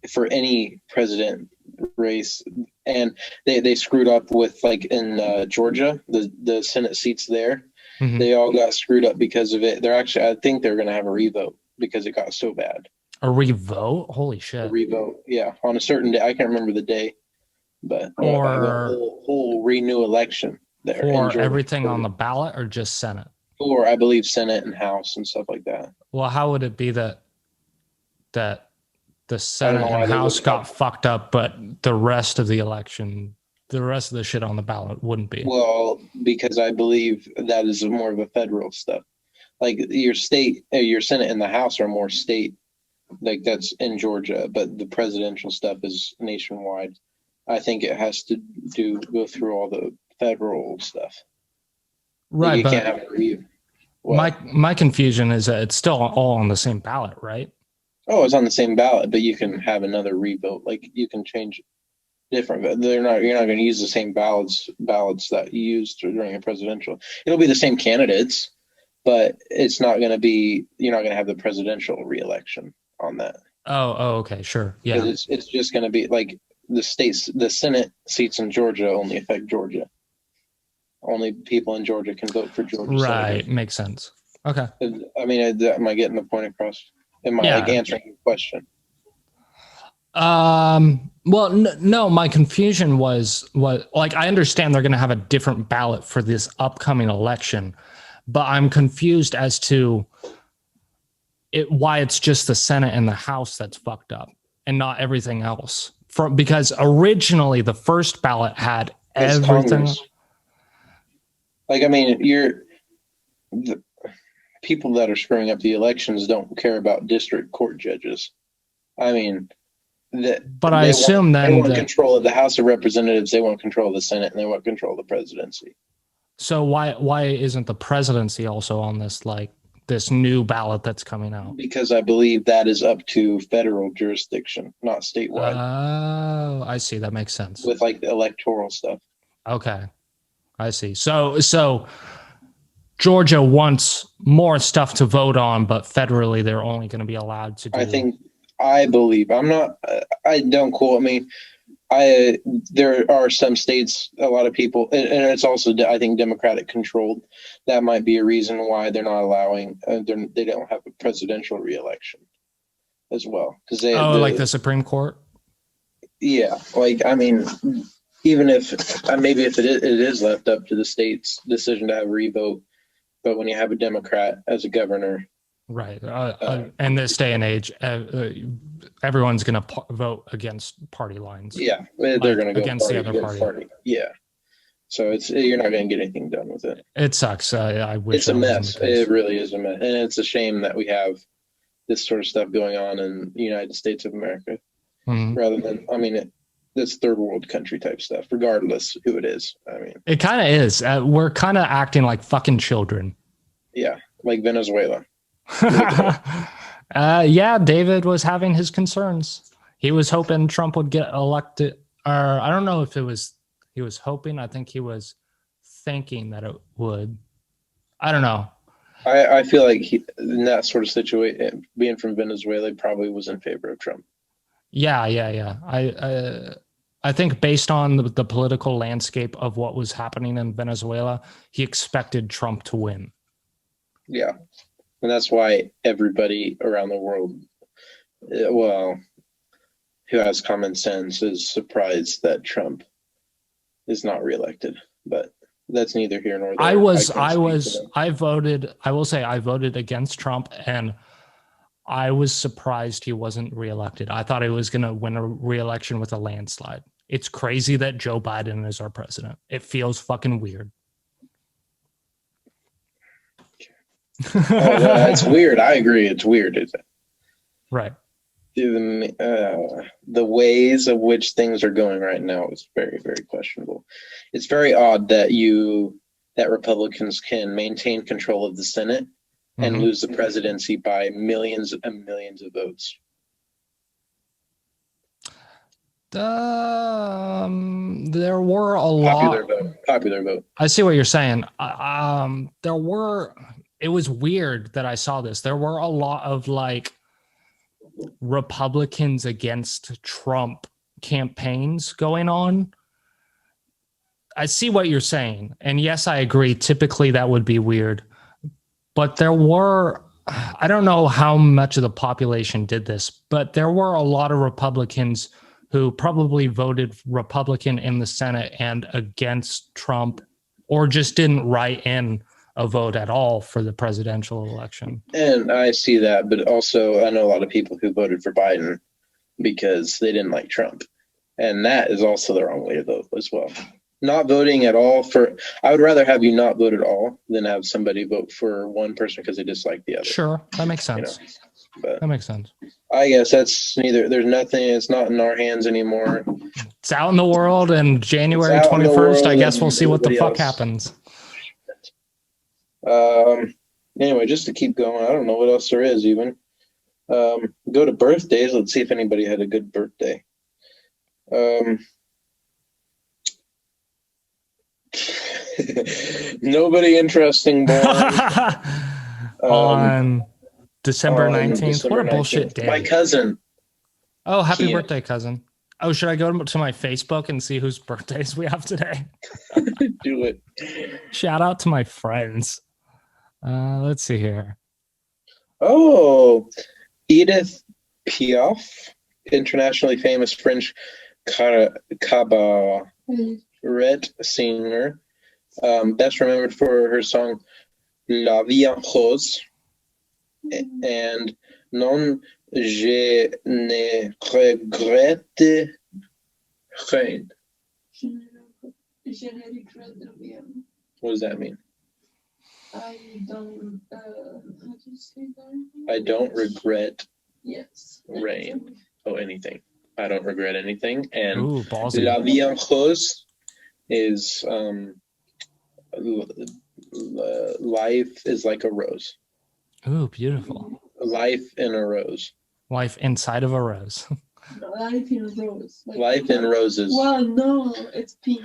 for any president race, and they screwed up with, like, in Georgia, the Senate seats there. They all got screwed up because of it. I think they're going to have a revote because it got so bad. A revote? Holy shit. A revote, yeah. On a certain day. I can't remember the day. But a whole renew election there. Or everything on the ballot, or just Senate? Or I believe Senate and House and stuff like that. Well, how would it be that the Senate and House got fucked up, but the rest of the election, the rest of the shit on the ballot wouldn't be? Well, because I believe that is more of a federal stuff. Like your state, your Senate and the House are more state. Like that's in Georgia, but the presidential stuff is nationwide. I think it has to go through all the federal stuff. Right, you can't have a my confusion is that it's still all on the same ballot, right? Oh, it's on the same ballot, but you can have another revote. Like you can change different. You're not going to use the same ballots that you used during a presidential. It'll be the same candidates, but it's not going to be. You're not going to have the presidential reelection on that. Oh, okay, sure, yeah. It's just going to be like the Senate seats in Georgia only affect Georgia. Only people in Georgia can vote for Georgia. Right, makes sense. Okay. I mean, am I getting the point across? Am I answering your question? Well, no, my confusion was what, like, I understand they're going to have a different ballot for this upcoming election, but I'm confused as to why it's just the Senate and the House that's fucked up and not everything else. Because originally the first ballot had It's everything. Congress. Like, I mean, the people that are screwing up the elections don't care about district court judges. I mean, but I assume they then want control of the House of Representatives, they want control of the Senate, and they want control of the presidency. So why isn't the presidency also on this, like, this new ballot that's coming out? Because I believe that is up to federal jurisdiction, not statewide. Oh, I see. That makes sense. With like the electoral stuff. Okay, I see. So Georgia wants more stuff to vote on, but federally they're only going to be allowed to do. I believe. I'm not. I don't quote me. There are some states, a lot of people, and it's also, I think, Democratic controlled. That might be a reason why they're not allowing. They don't have a presidential reelection as well, because like the Supreme Court. Yeah, like, I mean, even if maybe if it is left up to the state's decision to have a revote, but when you have a Democrat as a governor. Right. In this day and age, everyone's going to vote against party lines. Yeah, they're going to go against the other party. Yeah. So you're not going to get anything done with it. It sucks. I wish it's a mess. It really is a mess. And it's a shame that we have this sort of stuff going on in the United States of America, rather than, I mean, this third world country type stuff, regardless who it is. I mean, it kind of is. We're kind of acting like fucking children. Yeah, like Venezuela. Yeah, David was having his concerns. He was hoping Trump would get elected, or I don't know if he was hoping. I think he was thinking that it would. I don't know. I feel like in that sort of situation, being from Venezuela, probably was in favor of Trump. Yeah. I think based on the political landscape of what was happening in Venezuela, he expected Trump to win. Yeah. And that's why everybody around the world, well, who has common sense is surprised that Trump is not reelected. But that's neither here nor there. I will say I voted against Trump, and I was surprised he wasn't reelected. I thought he was going to win a reelection with a landslide. It's crazy that Joe Biden is our president. It feels fucking weird. It's weird. I agree. It's weird, isn't it? Right. The ways of which things are going right now is very, very questionable. It's very odd that Republicans can maintain control of the Senate and lose the presidency by millions and millions of votes. There were a lot. Popular vote. I see what you're saying. It was weird that I saw this. There were a lot of like Republicans against Trump campaigns going on. I see what you're saying. And yes, I agree. Typically that would be weird. But I don't know how much of the population did this, but there were a lot of Republicans who probably voted Republican in the Senate and against Trump, or just didn't write in a vote at all for the presidential election. And I see that, but also I know a lot of people who voted for Biden because they didn't like Trump. And that is also the wrong way to vote as well. Not voting at all I would rather have you not vote at all than have somebody vote for one person because they dislike the other. Sure, that makes sense. But that makes sense. I guess there's nothing, it's not in our hands anymore. It's out in the world, and January 21st, I guess we'll see what the fuck happens. Anyway, just to keep going, I don't know what else there is even. Go to birthdays. Let's see if anybody had a good birthday. Nobody interesting born on December 19th. What a bullshit day. My cousin. Oh, happy birthday, cousin. Oh, should I go to my Facebook and see whose birthdays we have today? Do it. Shout out to my friends. Let's see here. Oh, Edith Piaf. internationally famous French cabaret singer, best remembered for her song La Vie en Rose and Non je ne regrette rien. What does that mean? I don't, how do you say that? I don't regret Yes. rain. Oh, anything. I don't regret anything. And Ooh, ballsy. La Vie en Rose is life is like a rose. Ooh, beautiful. Life in a rose. Life inside of a rose. Life in a rose. Life in roses. Well, no, it's pink.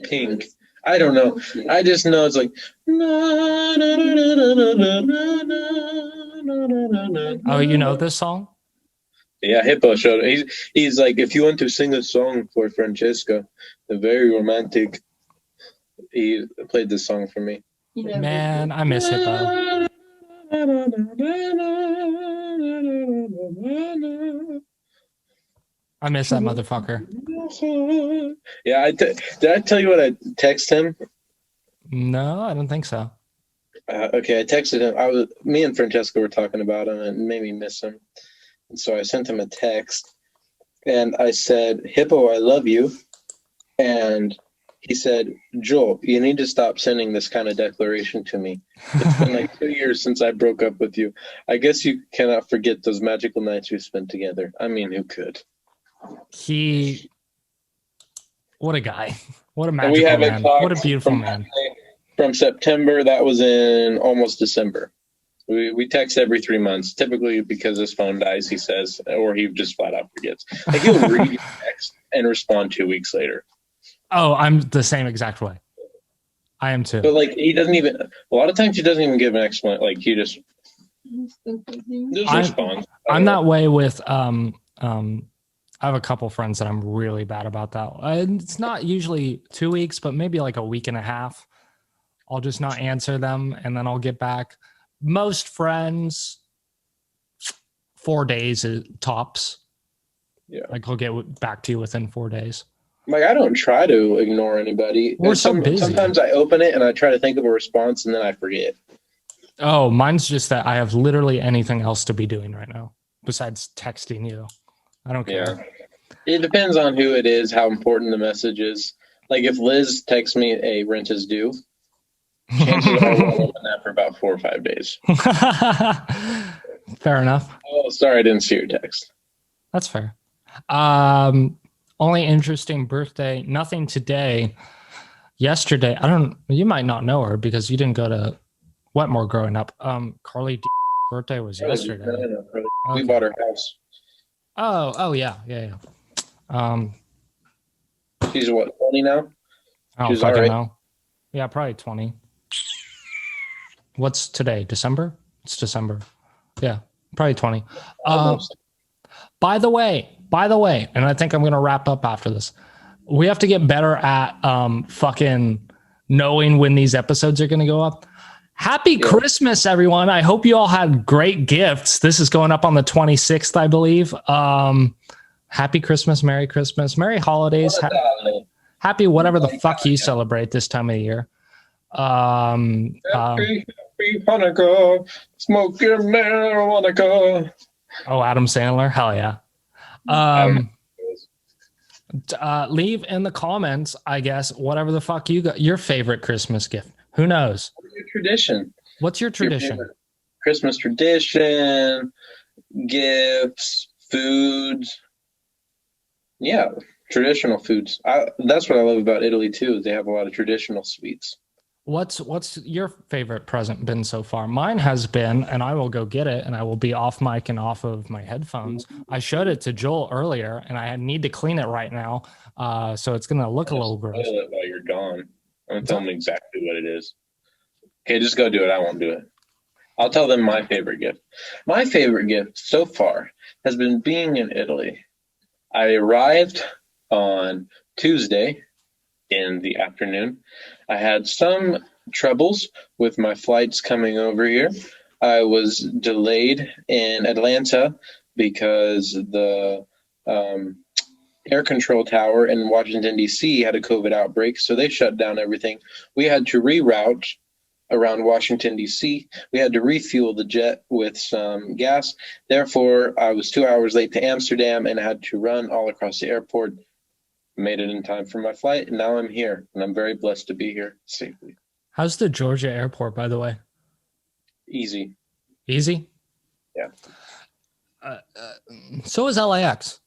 Pink. I don't know. I just know it's like. Oh, you know this song? Yeah, Hippo showed it. He's like, if you want to sing a song for Francesca, a very romantic. He played this song for me. Man, I miss Hippo. I miss that motherfucker. Yeah, did I tell you what I texted him? No, I don't think so. Okay, I texted him. Me and Francesca were talking about him, and it made me miss him. And so I sent him a text, and I said, "Hippo, I love you." And he said, "Joel, you need to stop sending this kind of declaration to me. It's been like 2 years since I broke up with you. I guess you cannot forget those magical nights we spent together." I mean, who could? What a guy. What a magical man. What a beautiful man. From September, that was in almost December. We text every 3 months, typically because his phone dies, he says, or he just flat out forgets. Like he'll read your text and respond 2 weeks later. Oh, I'm the same exact way. I am too. But like he doesn't even. A lot of times he doesn't even give an explanation. Like he just responds. I'm that way with I have a couple friends that I'm really bad about that. It's not usually 2 weeks, but maybe like a week and a half. I'll just not answer them, and then I'll get back. Most friends, 4 days tops. Yeah, like I'll get back to you within 4 days. Like I don't try to ignore anybody. We're so busy. Sometimes I open it and I try to think of a response and then I forget. Oh, mine's just that I have literally anything else to be doing right now besides texting you. I don't care. Yeah. It depends on who it is, how important the message is. Like if Liz texts me, "A rent is due," chances are I won't open that for about 4 or 5 days. Fair enough. Oh, sorry, I didn't see your text. That's fair. Only interesting birthday. Nothing today. Yesterday, you might not know her because you didn't go to Wetmore growing up. Carly D's birthday was yesterday. No. We bought her house. Oh yeah. She's what, 20 now? I don't fucking know. Yeah, probably 20. What's today? December? It's December. Yeah, probably 20. Almost. By the way, and I think I'm going to wrap up after this. We have to get better at fucking knowing when these episodes are going to go up. Happy Christmas, everyone. I hope you all had great gifts. This is going up on the 26th, I believe. Happy Christmas, Merry Holidays. Happy whatever the fuck you celebrate this time of the year. Happy Hanukkah, smoking marijuana. Oh, Adam Sandler. Hell yeah. Leave in the comments, I guess, whatever the fuck you got, your favorite Christmas gift. Who knows? What's your tradition? What's your tradition? Christmas tradition, gifts, foods. Yeah, traditional foods. That's what I love about Italy too. Is they have a lot of traditional sweets. What's your favorite present been so far? Mine has been, and I will go get it, and I will be off mic and off of my headphones. I showed it to Joel earlier, and I need to clean it right now, so it's gonna look a little gross. Spoil it while you're gone. I'm gonna tell them exactly what it is. Okay, just go do it. I won't do it. I'll tell them my favorite gift. My favorite gift so far has been being in Italy. I arrived on Tuesday in the afternoon. I had some troubles with my flights coming over here. I was delayed in Atlanta because the air control tower in Washington, D.C. had a COVID outbreak, so they shut down everything. We had to reroute around Washington, D.C. We had to refuel the jet with some gas. Therefore, I was 2 hours late to Amsterdam and I had to run all across the airport. Made it in time for my flight, and now I'm here, and I'm very blessed to be here safely. How's the Georgia airport, by the way? Easy. Easy? Yeah. So is LAX.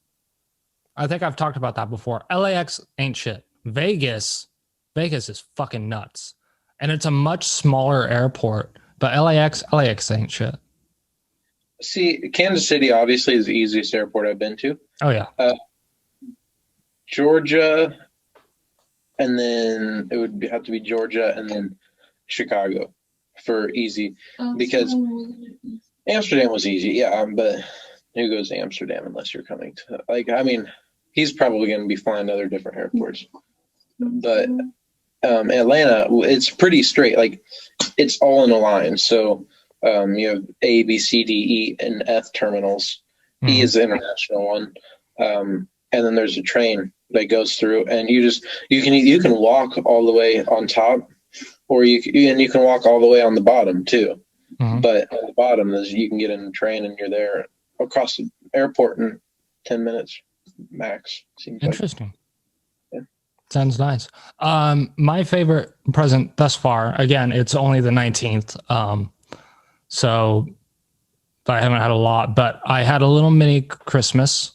I think I've talked about that before. LAX ain't shit. Vegas is fucking nuts. And it's a much smaller airport, but LAX ain't shit. See, Kansas City obviously is the easiest airport I've been to. Oh, yeah. Georgia, and then it would have to be Georgia and then Chicago for easy, because Amsterdam was easy, yeah, but who goes to Amsterdam unless you're coming to, like, I mean, he's probably going to be flying to other different airports, but Atlanta, it's pretty straight, like, it's all in a line, so you have A, B, C, D, E, and F terminals. Mm-hmm. E is the international one, and then there's a train that goes through, and you can walk all the way on top, or you can walk all the way on the bottom too. Mm-hmm. But on the bottom is you can get in a train and you're there across the airport in 10 minutes max. Seems interesting. Like. Yeah. Sounds nice. My favorite present thus far, again, it's only the 19th, so I haven't had a lot, but I had a little mini Christmas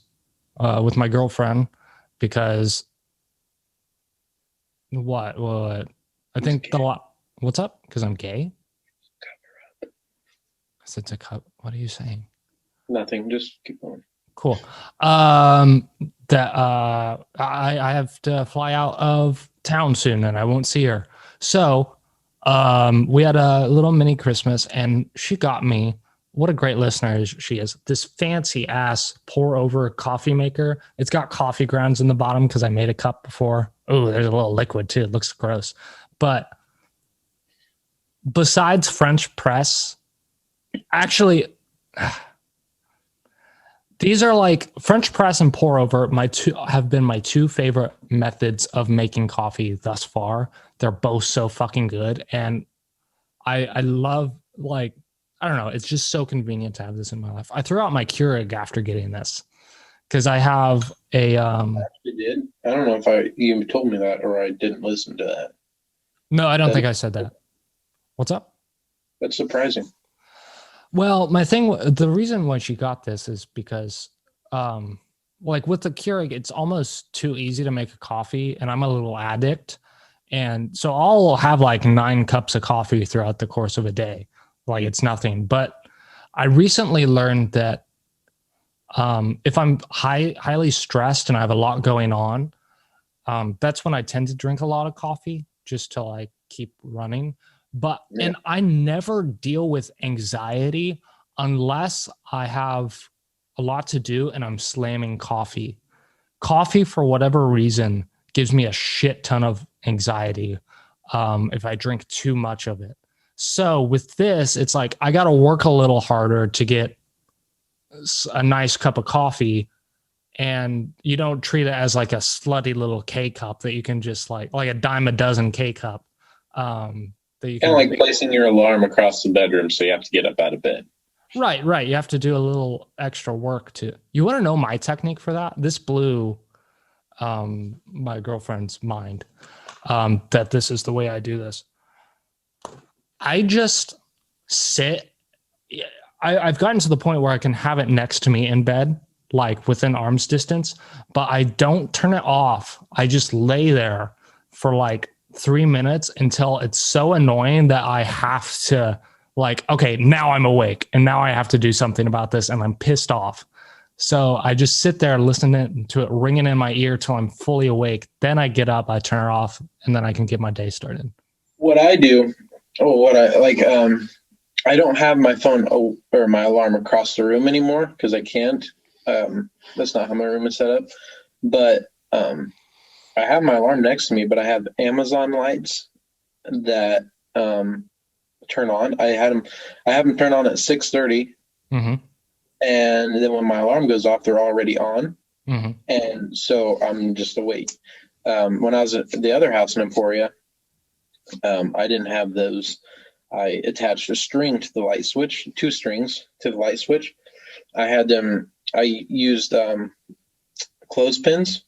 with my girlfriend. Because what? I think what's up? Because I'm gay? I said to cut. What are you saying? Nothing. Just keep going. Cool. I have to fly out of town soon, and I won't see her. So, we had a little mini Christmas, and she got me. What a great listener she is. This fancy ass pour over coffee maker. It's got coffee grounds in the bottom because I made a cup before. Oh, there's a little liquid too. It looks gross. But besides French press, actually, these are like French press and pour over have been my two favorite methods of making coffee thus far. They're both so fucking good. And I love, like, I don't know. It's just so convenient to have this in my life. I threw out my Keurig after getting this because I have a. You did? I don't know if you told me that or I didn't listen to that. No, I don't think I said that. What's up? That's surprising. Well, the reason why she got this is because, like with the Keurig, it's almost too easy to make a coffee, and I'm a little addict, and so I'll have like 9 cups of coffee throughout the course of a day. Like it's nothing. But I recently learned that if I'm highly stressed and I have a lot going on, that's when I tend to drink a lot of coffee just to like keep running. And I never deal with anxiety unless I have a lot to do and I'm slamming coffee. Coffee, for whatever reason, gives me a shit ton of anxiety if I drink too much of it. So with this, it's like I got to work a little harder to get a nice cup of coffee, and you don't treat it as like a slutty little K cup that you can just like a dime a dozen K cup. That you can kind of like placing your alarm across the bedroom, so you have to get up out of bed. Right. You have to do a little extra work to. You want to know my technique for that? This blew my girlfriend's mind that this is the way I do this. I just sit. I've gotten to the point where I can have it next to me in bed, like within arm's distance, but I don't turn it off. I just lay there for like 3 minutes until it's so annoying that I have to like, okay, now I'm awake and now I have to do something about this and I'm pissed off. So I just sit there listening to it ringing in my ear till I'm fully awake. Then I get up, I turn it off, and then I can get my day started. What I do, I don't have my phone or my alarm across the room anymore because I can't. That's not how my room is set up. But I have my alarm next to me, but I have Amazon lights that turn on. I have them turn on at 6:30, and then when my alarm goes off, they're already on. Mhm. And so I'm just awake. When I was at the other house in Emporia, I didn't have those. I attached a string to the light switch, 2 strings to the light switch. I used clothespins.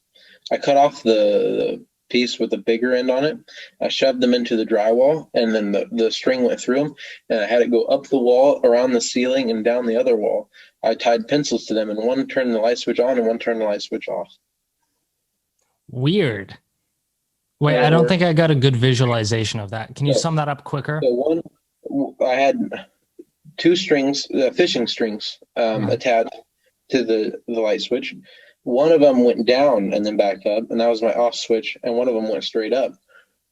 I cut off the piece with the bigger end on it. I shoved them into the drywall, and then the string went through them, and I had it go up the wall, around the ceiling, and down the other wall. I tied pencils to them, and one turned the light switch on and one turned the light switch off. Weird. Wait, And I it don't worked. think I got a good visualization of that. Can you So, sum that up quicker? so I had 2 strings, fishing strings, attached to the light switch. One of them went down and then back up, and that was my off switch. And one of them went straight up.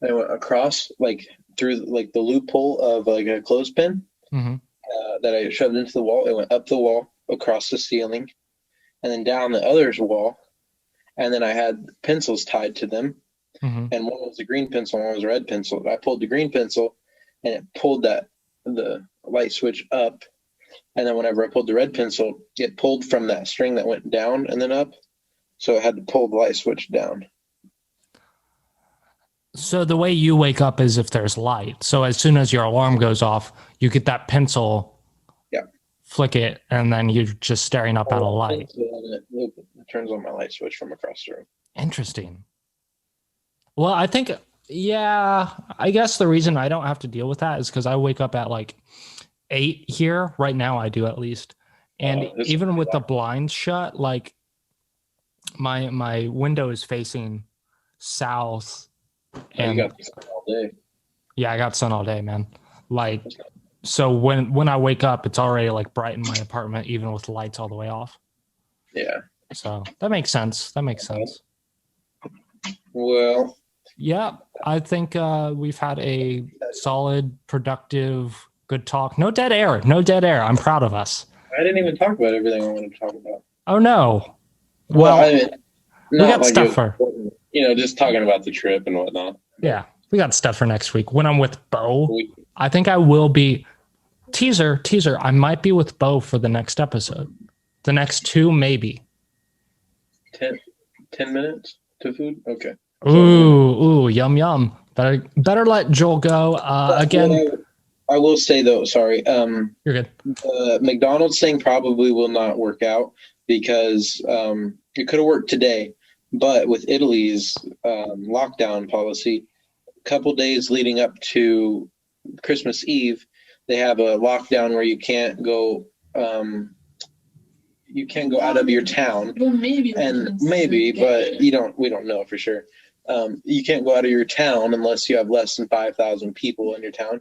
And it went across, like through like the loophole of like a clothespin Mm-hmm. that I shoved into the wall. It went up the wall, across the ceiling, and then down the other's wall. And then I had pencils tied to them, Mm-hmm. and one was a green pencil, and one was a red pencil. I pulled the green pencil, and it pulled the light switch up. And then whenever I pulled the red pencil, it pulled from that string that went down and then up. So it had to pull the light switch down. So the way you wake up is if there's light. So as soon as your alarm goes off, you get that pencil, Yeah. flick it, and then you're just staring up at a light. It turns on my light switch from across the room. Interesting. Well, I think, yeah, I guess the reason I don't have to deal with that is because I wake up at like 8 here. Right now I do, at least. And This even is with the loud. blinds shut, like my window is facing south. You And got this all day. yeah, I got sun all day, man. Like, so when I wake up, it's already like bright in my apartment, even with lights all the way off. Yeah. So that makes sense. That makes sense. Well, Yeah, I think we've had a solid, productive, good talk. No dead air. No dead air. I'm proud of us. I didn't even talk about everything I wanted to talk about. Oh no. Well, Well, I mean, we not got like stuff it- for just talking about the trip and whatnot. yeah, we got stuff for next week. When I'm with Bo, We- I think I will be teaser. I might be with Bo for the next episode. The next 2, maybe. 10 minutes to food? Okay. Ooh, yum yum. Better let Joel go. Again, I will say though, sorry, you're good. the McDonald's thing probably will not work out because it could have worked today, but with Italy's lockdown policy, a couple days leading up to Christmas Eve, they have a lockdown where you can't go out of your town. Well, maybe. And maybe, but we don't know for sure. You can't go out of your town unless you have less than 5,000 people in your town.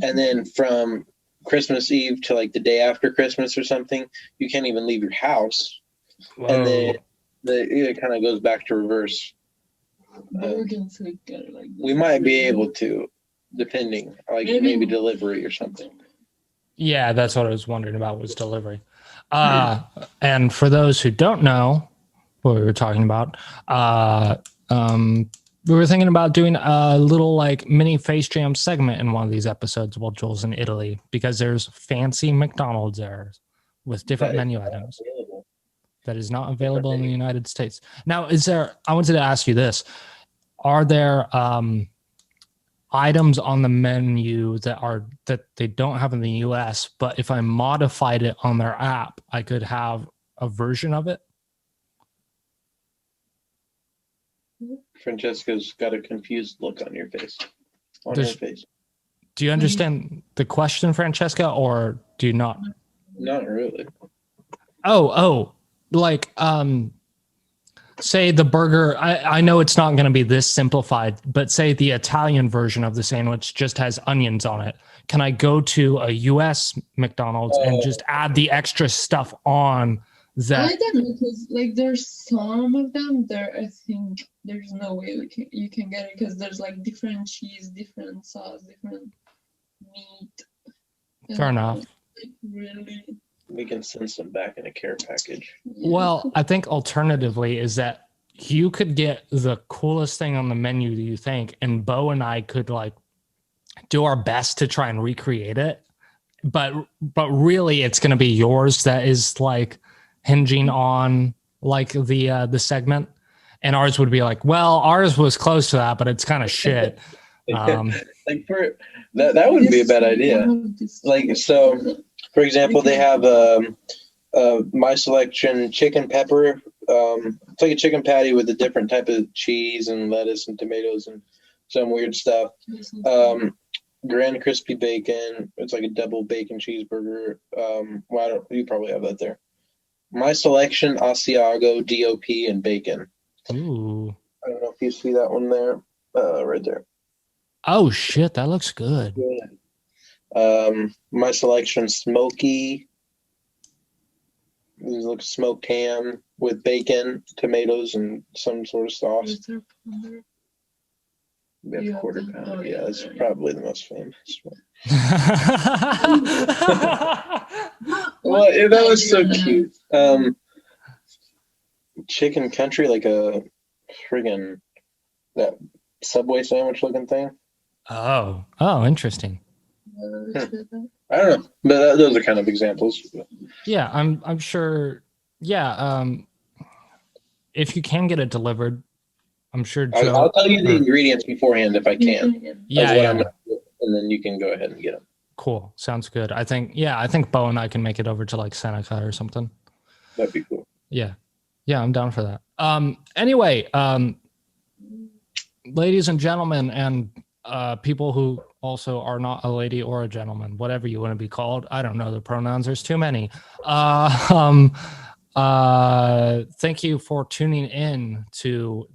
And then from Christmas Eve to like the day after Christmas or something, you can't even leave your house. And then it kind of goes back to reverse. We might be able to, depending, like maybe delivery or something. Yeah, that's what I was wondering about, was delivery. And for those who don't know what we were talking about, we were thinking about doing a little like mini Face Jam segment in one of these episodes while Joel's in Italy, because there's fancy McDonald's there with different menu items that is not available in the United States. Now, I wanted to ask you this. Are there items on the menu that they don't have in the US, but if I modified it on their app, I could have a version of it? Francesca's got a confused look on your face. Her face. Do you understand the question, Francesca, or do you not? Not really. Oh, like say the burger, I know it's not going to be this simplified, but say the Italian version of the sandwich just has onions on it. Can I go to a US McDonald's and just add the extra stuff on that? I don't know, because like there's some of them there. I think there's no way you can get it, because there's like different cheese, different sauce, different meat. Fair enough. Like, really. We can send some back in a care package. Yeah. Well, I think alternatively is that you could get the coolest thing on the menu, do you think? And Bo and I could like do our best to try and recreate it. But really it's going to be yours that is like hinging on like the segment, and ours would be like, well, ours was close to that, but it's kind of shit. Like for that wouldn't be a bad idea. Like, so for example, they have my selection chicken pepper. It's like a chicken patty with a different type of cheese and lettuce and tomatoes and some weird stuff. Grand crispy bacon. It's like a double bacon cheeseburger. You probably have that there. My selection, Asiago, DOP, and bacon. Ooh. I don't know if you see that one there. Right there. Oh shit, that looks good. My selection, smoky. These look smoked ham with bacon, tomatoes, and some sort of sauce. We have quarter pounder. Yeah, that's probably the most famous one. Well, that was so cute. Chicken country, like a friggin' that Subway sandwich looking thing. Oh, interesting. I don't know, but those are kind of examples. Yeah, I'm sure. Yeah, if you can get it delivered, I'm sure Joe. I'll tell you the ingredients beforehand if I can. Yeah. And then you can go ahead and get them. Cool. Sounds good. I think Bo and I can make it over to like Seneca or something. That'd be cool. Yeah, I'm down for that. Anyway, ladies and gentlemen, and people who also are not a lady or a gentleman, whatever you want to be called. I don't know the pronouns. There's too many. Thank you for tuning in to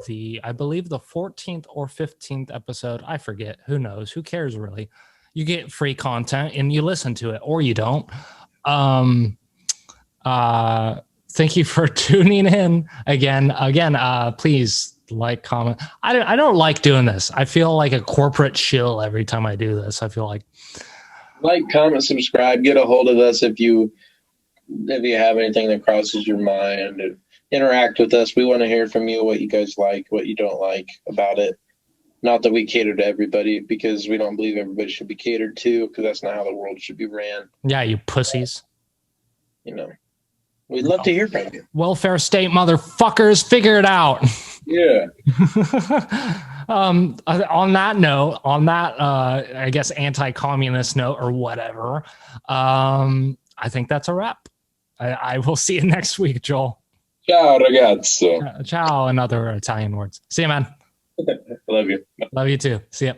I believe the 14th or 15th episode. I forget. Who knows? Who cares really? You get free content and you listen to it, or you don't. Thank you for tuning in again. Please like, comment. I don't like doing this. I feel like a corporate shill every time I do this. I feel like comment, subscribe, get a hold of us if you have anything that crosses your mind. Interact with us. We want to hear from you what you guys like, what you don't like about it. Not that we cater to everybody, because we don't believe everybody should be catered to, because that's not how the world should be ran. Yeah, you pussies. We'd love to hear from you. Welfare state motherfuckers, figure it out. Yeah. On that note, I guess anti-communist note or whatever, I think that's a wrap. I will see you next week, Joel. Ciao, ragazzo. Ciao, and other Italian words. See you, man. Love you. Love you too. See ya.